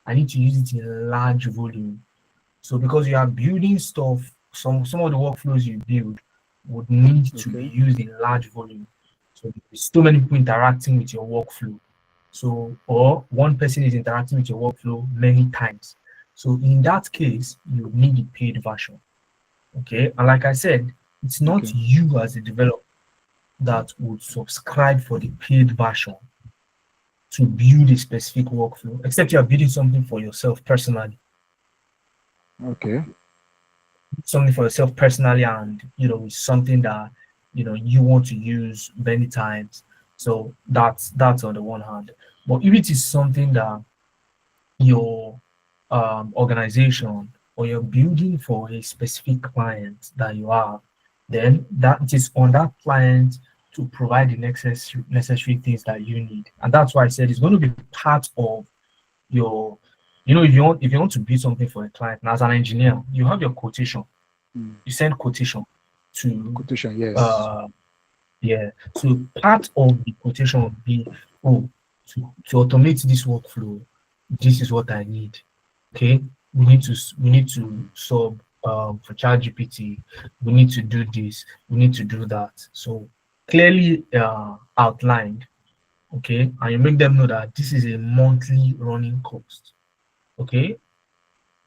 I need to use it in large volume. So because you are building stuff, some of the workflows you build would need to be used in large volume. So there's so many people interacting with your workflow. So, or one person is interacting with your workflow many times. So in that case, you need a paid version. Okay, and like I said, it's not you as a developer that would subscribe for the paid version to build a specific workflow, except you are building something for yourself personally. Okay. Something for yourself personally, and it's something that you want to use many times. So that's on the one hand. But if it is something that your organization or you're building for a specific client that you have, then that is on that client to provide the necessary things that you need. And that's why I said it's going to be part of your, if you want to build something for a client, and as an engineer, you have your quotation. You send quotation to quotation, yes. Yeah. So part of the quotation would be, to automate this workflow, this is what I need. Okay. We need to sub for ChatGPT. We need to do this. We need to do that. So clearly outlined. Okay, and you make them know that this is a monthly running cost. Okay.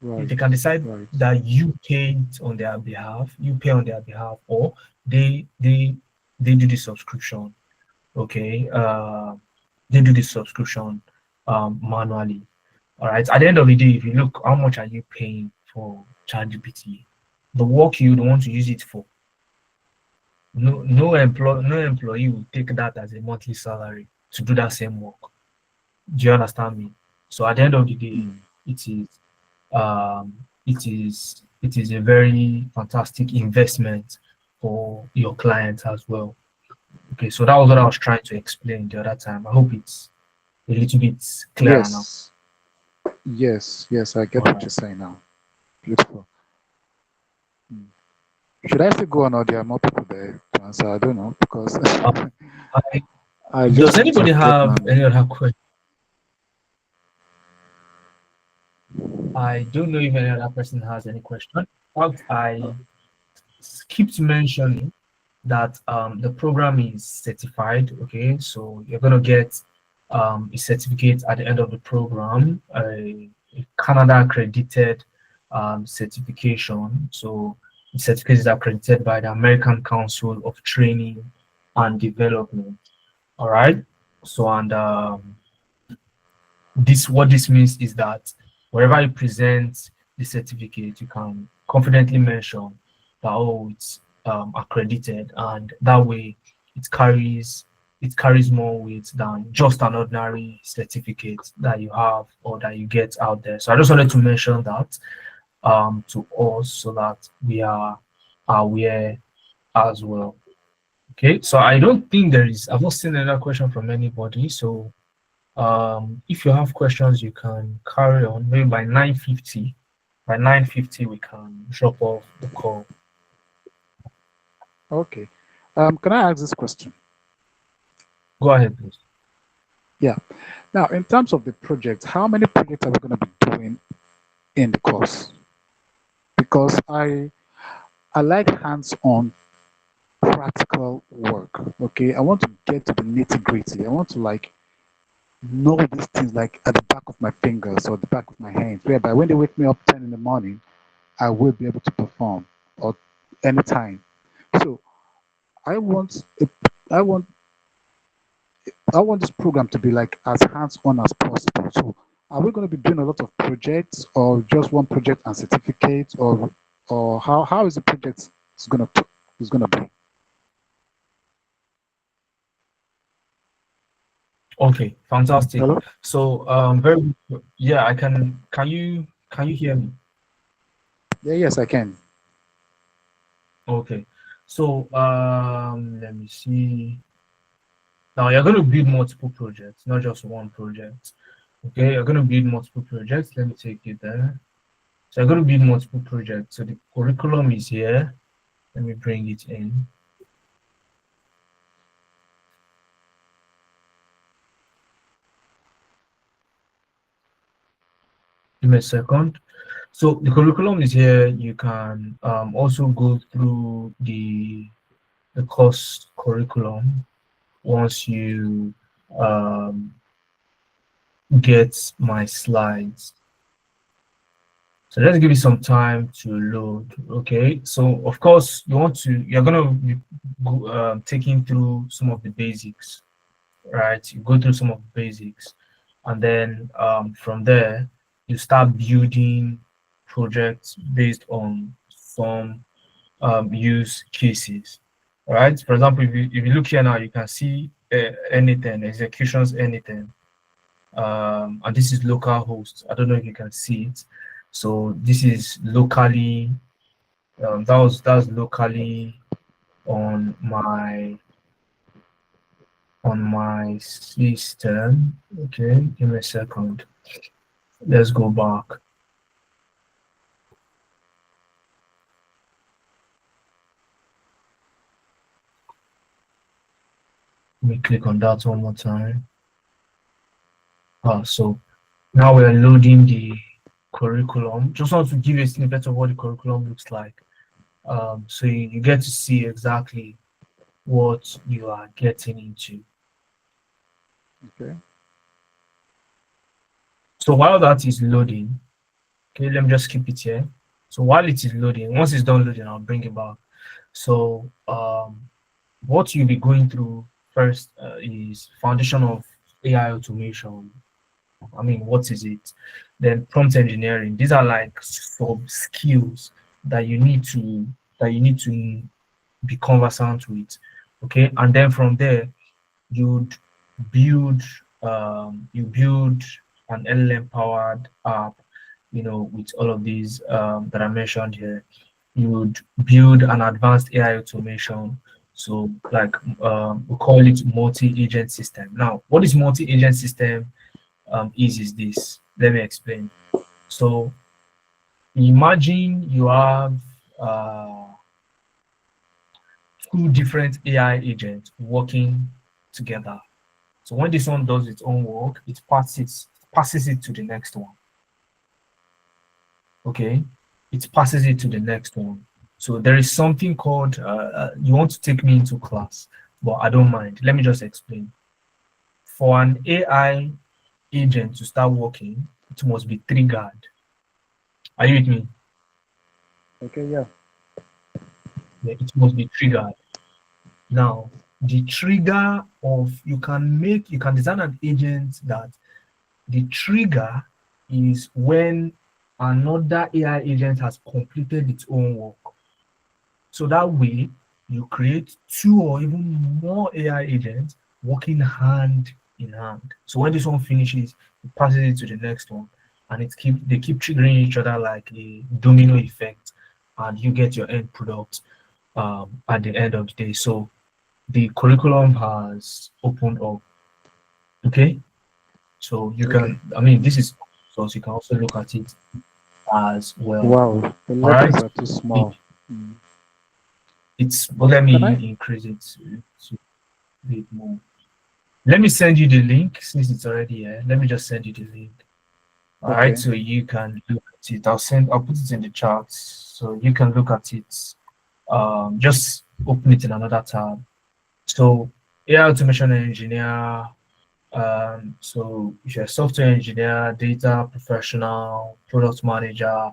Right. They can decide that you pay on their behalf, or they do the subscription. Okay. They do the subscription manually. All right. At the end of the day, if you look, how much are you paying for ChatGPT? The work you don't want to use it for. No employee will take that as a monthly salary to do that same work. Do you understand me? So at the end of the day, it is a very fantastic investment for your clients as well. Okay, so that was what I was trying to explain the other time. I hope it's a little bit clearer now. Yes, I get what you're saying now. Beautiful. Should I still go on, or there are more people there to answer? I don't know, because does anybody have any other question? I don't know if any other person has any question. But I skipped mentioning that the program is certified. Okay, so you're gonna get a certificate at the end of the program, a Canada accredited certification. So the certificate is accredited by the American Council of Training and Development. All right. So, and what this means is that wherever you present the certificate, you can confidently mention that, oh, it's accredited, and that way it carries more weight than just an ordinary certificate that you have or that you get out there. So I just wanted to mention that to us so that we are aware as well. Okay, so I don't think I've not seen another question from anybody. So if you have questions, you can carry on. Maybe by 9:50. By 9:50, we can drop off the call. Okay. Can I ask this question? Go ahead, please. Yeah. Now, in terms of the project, how many projects are we going to be doing in the course? Because I like hands-on practical work. Okay. I want to get to the nitty-gritty. I want to like know these things like at the back of my fingers or the back of my hands, whereby when they wake me up 10 in the morning, I will be able to perform or anytime. So I want I want this program to be like as hands-on as possible. So are we going to be doing a lot of projects or just one project and certificate, or how is the project is gonna be? Okay, fantastic. Hello? So yeah, I can you hear me? Yeah, yes, I can. Okay. So let me see. Now you're going to build multiple projects, not just one project. Okay, you're going to build multiple projects. Let me take you there. So you're going to build multiple projects. So the curriculum is here. Let me bring it in. Give me a second. So the curriculum is here. You can also go through the course curriculum once you get my slides. So let's give you some time to load. Okay, so of course you're gonna be taking through some of the basics, right? You go through some of the basics, and then from there you start building projects based on some use cases. All right. For example, if you look here now, you can see anything executions anything, and this is local host. I don't know if you can see it. So this is locally. That's locally on my system. Okay, give me a second. Let's go back. Let me click on that one more time. So now we're loading the curriculum. Just want to give you a snippet of what the curriculum looks like. So you get to see exactly what you are getting into. Okay. So while that is loading, okay, let me just keep it here. So while it is loading, once it's done loading, I'll bring it back. So what you'll be going through first is foundation of AI automation. I mean, what is it? Then prompt engineering. These are like some skills that you need to be conversant with. Okay, and then from there, you'd build an LLM powered app, with all of these that I mentioned here. You would build an advanced AI automation. So like we call it multi-agent system. Now, what is multi-agent system is this? Let me explain. So imagine you have two different AI agents working together. So when this one does its own work, it passes it to the next one. Okay, it passes it to the next one. So there is something called, you want to take me into class, but I don't mind. Let me just explain. For an AI agent to start working, it must be triggered. Are you with me? Okay, yeah. Yeah, it must be triggered. Now, the trigger of you can design an agent that The trigger is when another AI agent has completed its own work. So that way, you create 2 or even more AI agents working hand in hand. So when this one finishes, it passes it to the next one, and they keep triggering each other like a domino effect, and you get your end product at the end of the day. So the curriculum has opened up. Okay, so you can. I mean, this is so you can also look at it as well. Wow, the All right. letters are too small. It's but let me Can I? increase it to a bit more. Let me send you the link since it's already here. Let me just send you the link. All right, Okay. so you can look at it. I'll put it in the chat so you can look at it. Just open it in another tab. So AI automation engineer. So if you're a software engineer, data professional, product manager,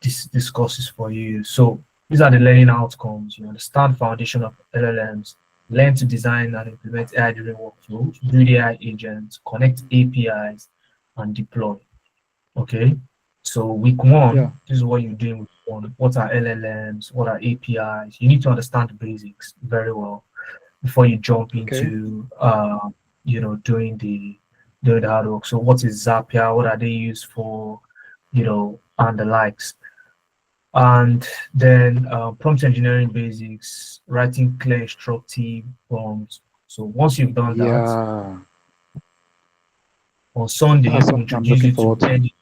this course is for you. So these are the learning outcomes. You understand foundation of LLMs, learn to design and implement AI-driven workflows, build AI agents, connect APIs, and deploy. Okay. So week 1, Yeah. this is what you're doing with 1. What are LLMs? What are APIs? You need to understand the basics very well before you jump into doing the hard work. So what is Zapier? What are they used for? And the likes. And then prompt engineering basics, writing clear instructive prompts. So once you've done that, Yeah. on Sunday That's we'll something I'm introduce looking you forward to to. any.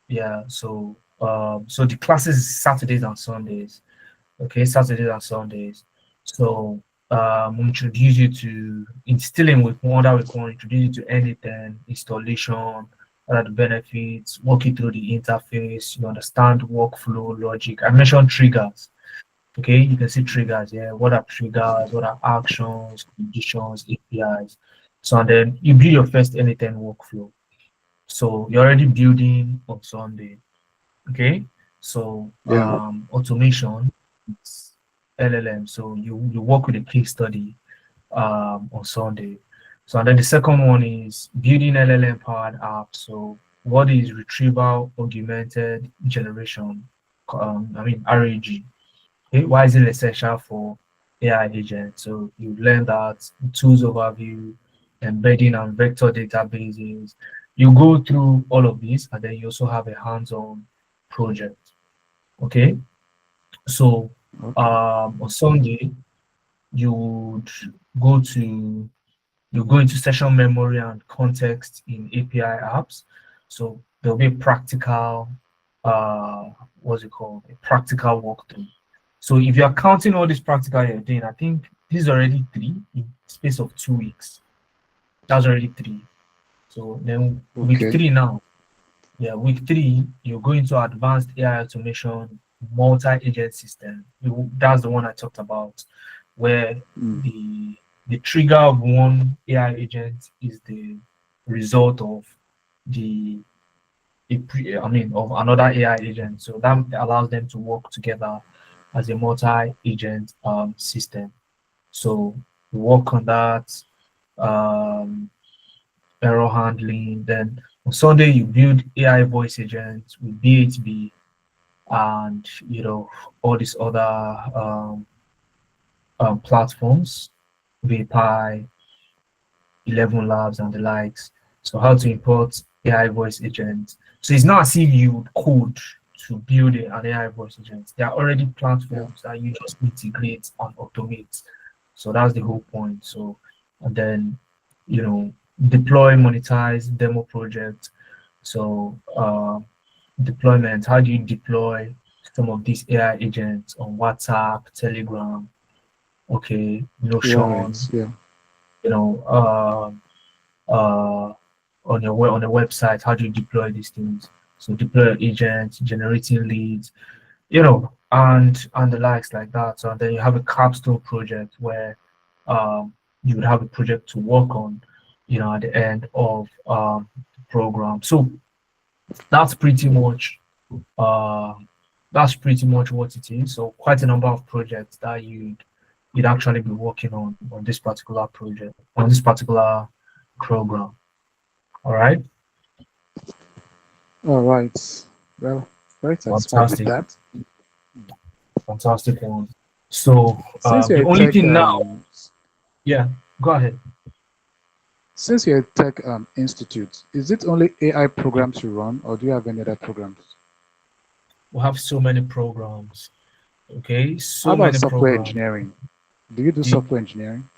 Yeah, so the classes is Saturdays and Sundays. Okay, Saturdays and Sundays. So we'll introduce you to instilling with one that we can introduce you to anything, installation, what are the benefits, walk you through the interface, you understand workflow, logic. I mentioned triggers. Okay, you can see triggers here. What are triggers? What are actions, conditions, APIs? So and then you build your first anything workflow. So you're already building on Sunday. Okay, so Yeah. automation, it's LLM. So you work with a case study on Sunday. So and then the second one is building LLM powered apps. So what is retrieval augmented generation? RAG. Okay, why is it essential for AI agents? So you learn that tools overview, embedding and vector databases. You go through all of these, and then you also have a hands-on project. Okay, so Okay. on Sunday you would go to you go into session memory and context in API apps. So there'll be a practical what's it called, a practical walkthrough. So if you're counting all this practical you're doing, I think this is already 3 in space of 2 weeks. That's already 3. So then week Okay. 3 now. Yeah, week 3, you go into advanced AI automation multi-agent system. That's the one I talked about, where the trigger of one AI agent is the result of of another AI agent. So that allows them to work together as a multi-agent system. So we work on that. Error handling. Then on Sunday, you build AI voice agents with BHB and all these other platforms, VPI, 11 Labs, and the likes. So how to import AI voice agents. So it's not as if you code to build an AI voice agent. There are already platforms that you just integrate and automate. So that's the whole point. So and then deploy, monetize, demo project. So deployment, how do you deploy some of these AI agents on WhatsApp, Telegram, okay, Notion, Right. Yeah. you know, on a website, how do you deploy these things? So deploy agents, generating leads, and the likes like that. So then you have a capstone project where you would have a project to work on, at the end of the program. So that's pretty much uh, what it is. So quite a number of projects that you'd actually be working on this particular project, on this particular program. All right. All right. Well, very satisfied with Fantastic. that. Fantastic one. So Since you're the a only tech, thing now, yeah, go ahead. since you're a tech institute, is it only AI programs you run, or do you have any other programs? We have so many programs. Okay, How so about many software programs. engineering? Do you do The, software engineering?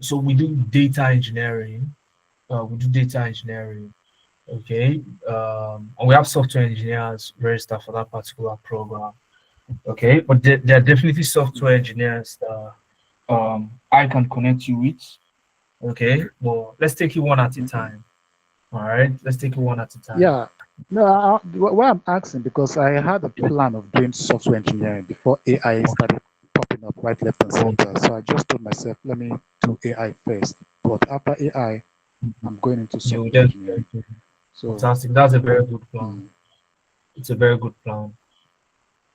so we do data engineering. We do data engineering. Okay, and we have software engineers registered for that particular program. Okay, but there are definitely software engineers that I can connect you with. Okay, well, let's take it one at a time. All right, let's take it one at a time. Yeah. No, why I'm asking because I had a plan of doing software engineering before AI started popping up right, left, and center. So I just told myself, let me do AI first. But after AI, I'm going into You software just engineering. So, fantastic. That's a very good plan. mm, It's a very good plan.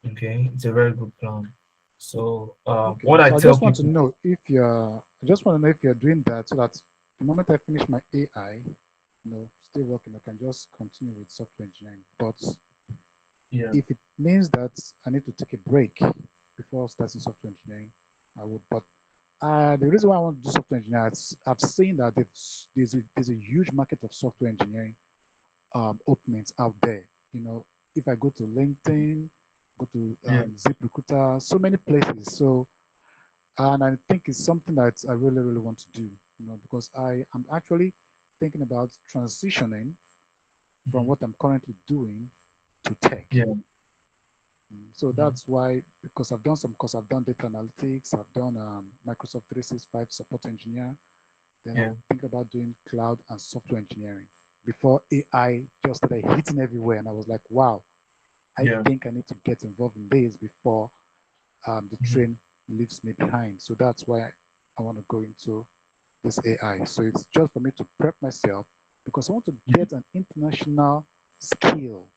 Okay, it's a very good plan. So okay. what I So I tell just want to people, know if you're, I just want to know if you're doing that so that the moment I finish my AI, still working, I can just continue with software engineering. But yeah, if it means that I need to take a break before starting software engineering, I would. But the reason why I want to do software engineering is I've seen that there's a huge market of software engineering openings out there. If I go to LinkedIn, go to yeah, ZipRecruiter, so many places. So, and I think it's something that I really, really want to do. Because I am actually thinking about transitioning from mhm, what I'm currently doing to tech. yeah, So mhm, that's why, because I've done some course, I've done data analytics, I've done Microsoft 365 support engineer. Then I yeah, would think about doing cloud and software engineering before AI just started hitting everywhere. And I was like, wow, I yeah, think I need to get involved in this before the mhm, train leaves me behind. So that's why I want to go into this AI. So it's just for me to prep myself because I want to yeah, get an international skill,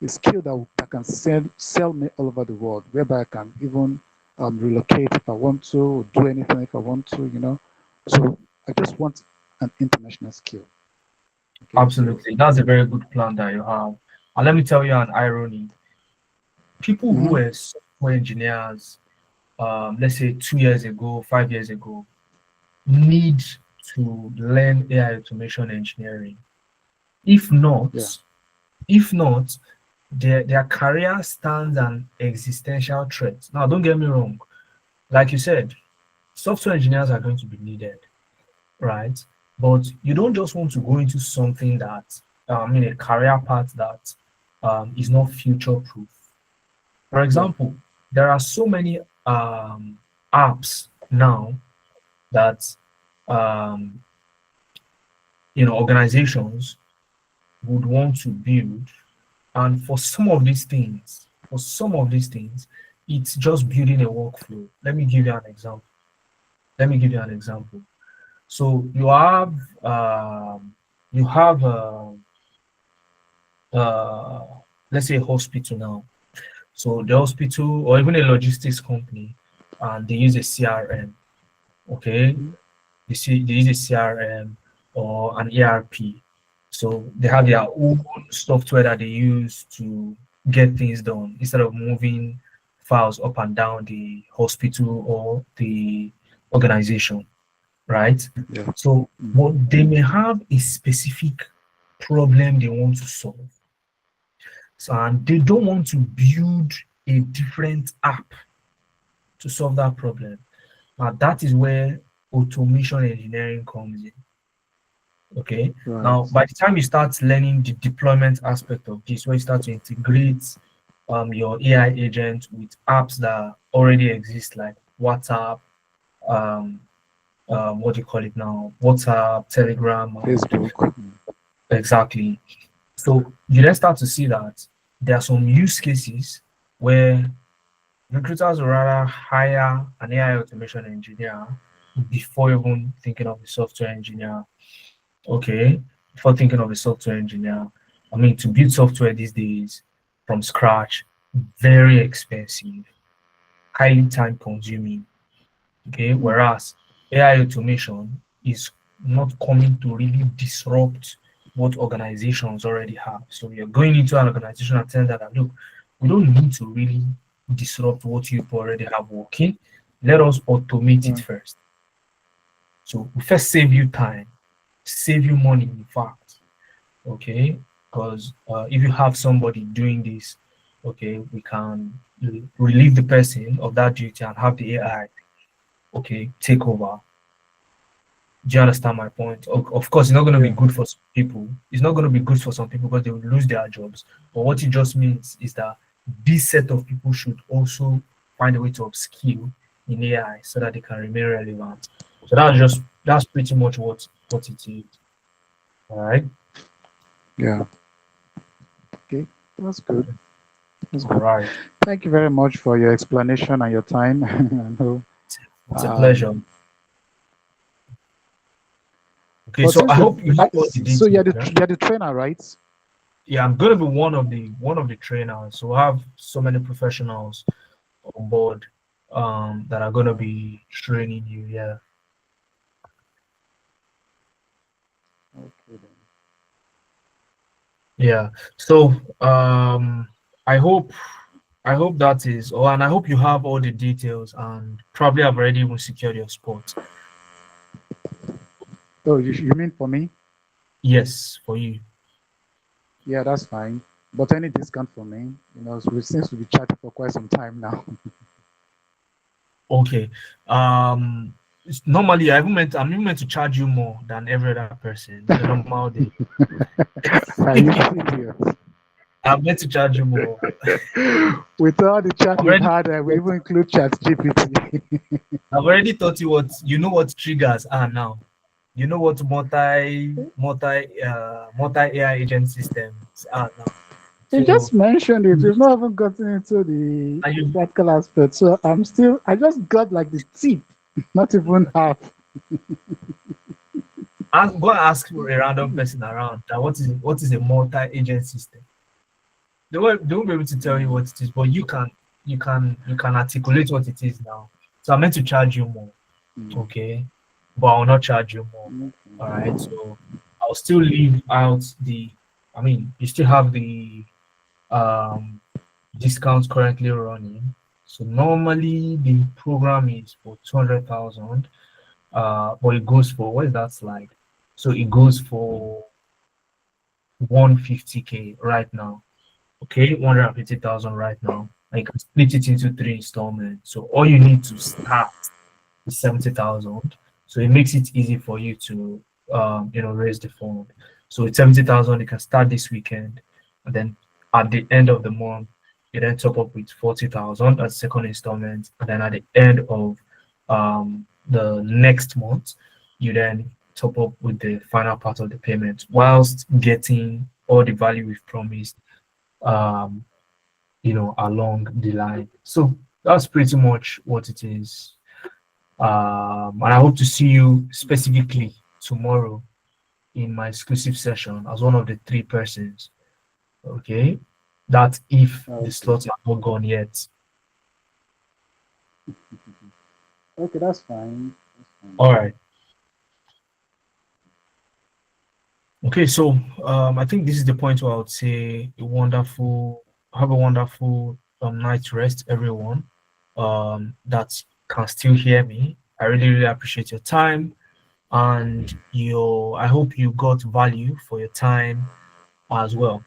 a skill that can sell me all over the world, whereby I can even relocate if I want to, or do anything if I want to. So I just want an international skill. Okay, so absolutely. That's a very good plan that you have. And let me tell you an irony. People who mhm, were software engineers, let's say 2 years ago, 5 years ago, need to learn AI automation engineering. If yeah, not, if not, their career stands an existential threat. Now, don't get me wrong. Like you said, software engineers are going to be needed, right? But you don't just want to go into something that, a career path that is not future proof. For yeah, example, there are so many apps now that um, organizations would want to build, and for some of these things, it's just building a workflow. Let me give you an example. Let me give you an example. So you have uh, let's say a hospital now. So the hospital or even a logistics company, and they use a CRM. Okay, mhm, they use a CRM or an ERP. So they have their own software that they use to get things done instead of moving files up and down the hospital or the organization, right? yeah, So, mm, but they may have a specific problem they want to solve. So, and they don't want to build a different app to solve that problem. Now, that is where automation engineering comes in. Okay. right, Now, by the time you start learning the deployment aspect of this, where you start to integrate your AI agent with apps that already exist, like WhatsApp, um, what do you call it now? WhatsApp, Telegram, and Facebook, exactly. So you then start to see that there are some use cases where recruiters would rather hire an AI automation engineer before even thinking of a software engineer. Okay, before thinking of a software engineer. I mean, to build software these days from scratch, very expensive, highly time consuming. Okay, whereas AI automation is not coming to really disrupt what organizations already have. So you're going into an organization and telling that, look, we don't need to really disrupt what you already have working. Let us automate it first. So we first save you time, save you money, in fact. Okay, because if you have somebody doing this, okay, we can relieve the person of that duty and have the AI, okay, take over. Do you understand my point? Of course, it's not going to be good for some people. It's not going to be good for some people because they will lose their jobs. But what it just means is that this set of people should also find a way to upskill in AI so that they can remain relevant. So that's pretty much what it is. All right. Yeah. Okay, that's good. That's All good. right. Thank you very much for your explanation and your time. I know, It's a pleasure. Okay, but so since I you're- hope you have all the so you're details, you're the trainer, right? Yeah, I'm gonna be one of the trainers. So we have so many professionals on board that are gonna be training you. Yeah. Okay then. Yeah. So I hope that is all, and I hope you have all the details and probably have already even secured your spot. Oh, you mean for me? Yes, for you. Yeah, that's fine. But any discount for me? You know, so since we've been chatting for quite some time now. Okay. Normally I'm even meant to charge you more than every other person. The normal day. Are you serious? I'm meant to charge you more. With all the chat we've Already- had, we even include Chat GPT. I've already taught you what triggers are now. You know what multi AI agent systems are now. You So, just mentioned it. We've not even gotten into the Are you- practical aspect. So I just got like the tip, not even half. I'm going to ask a random person around that what is a multi-agent system. They won't be able to tell you what it is, but you can articulate what it is now. So I'm meant to charge you more, okay? But I'll not charge you more. All right. So I'll still leave out you still have the discounts currently running. So normally the program is for 200,000, but it goes for what is that slide? So it goes for 150K right now. Okay, 150,000 right now. I can split it into 3 installments. So all you need to start is 70,000. So it makes it easy for you to raise the fund. So with 70,000, you can start this weekend, and then at the end of the month, you then top up with 40,000 as second installment, and then at the end of the next month, you then top up with the final part of the payment, whilst getting all the value we've promised, along the line. So that's pretty much what it is. And I hope to see you specifically tomorrow in my exclusive session as one of the 3 persons. Okay, that if the slots are not gone yet. Okay, that's fine. All right. Okay, so I think this is the point where I would say have a wonderful night's rest, everyone. That can still hear me. I really, really appreciate your time, and I hope you got value for your time as well.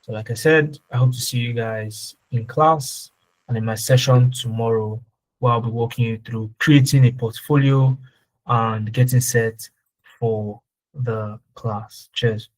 So like I said, I hope to see you guys in class and in my session tomorrow, where I'll be walking you through creating a portfolio and getting set for the class. Cheers.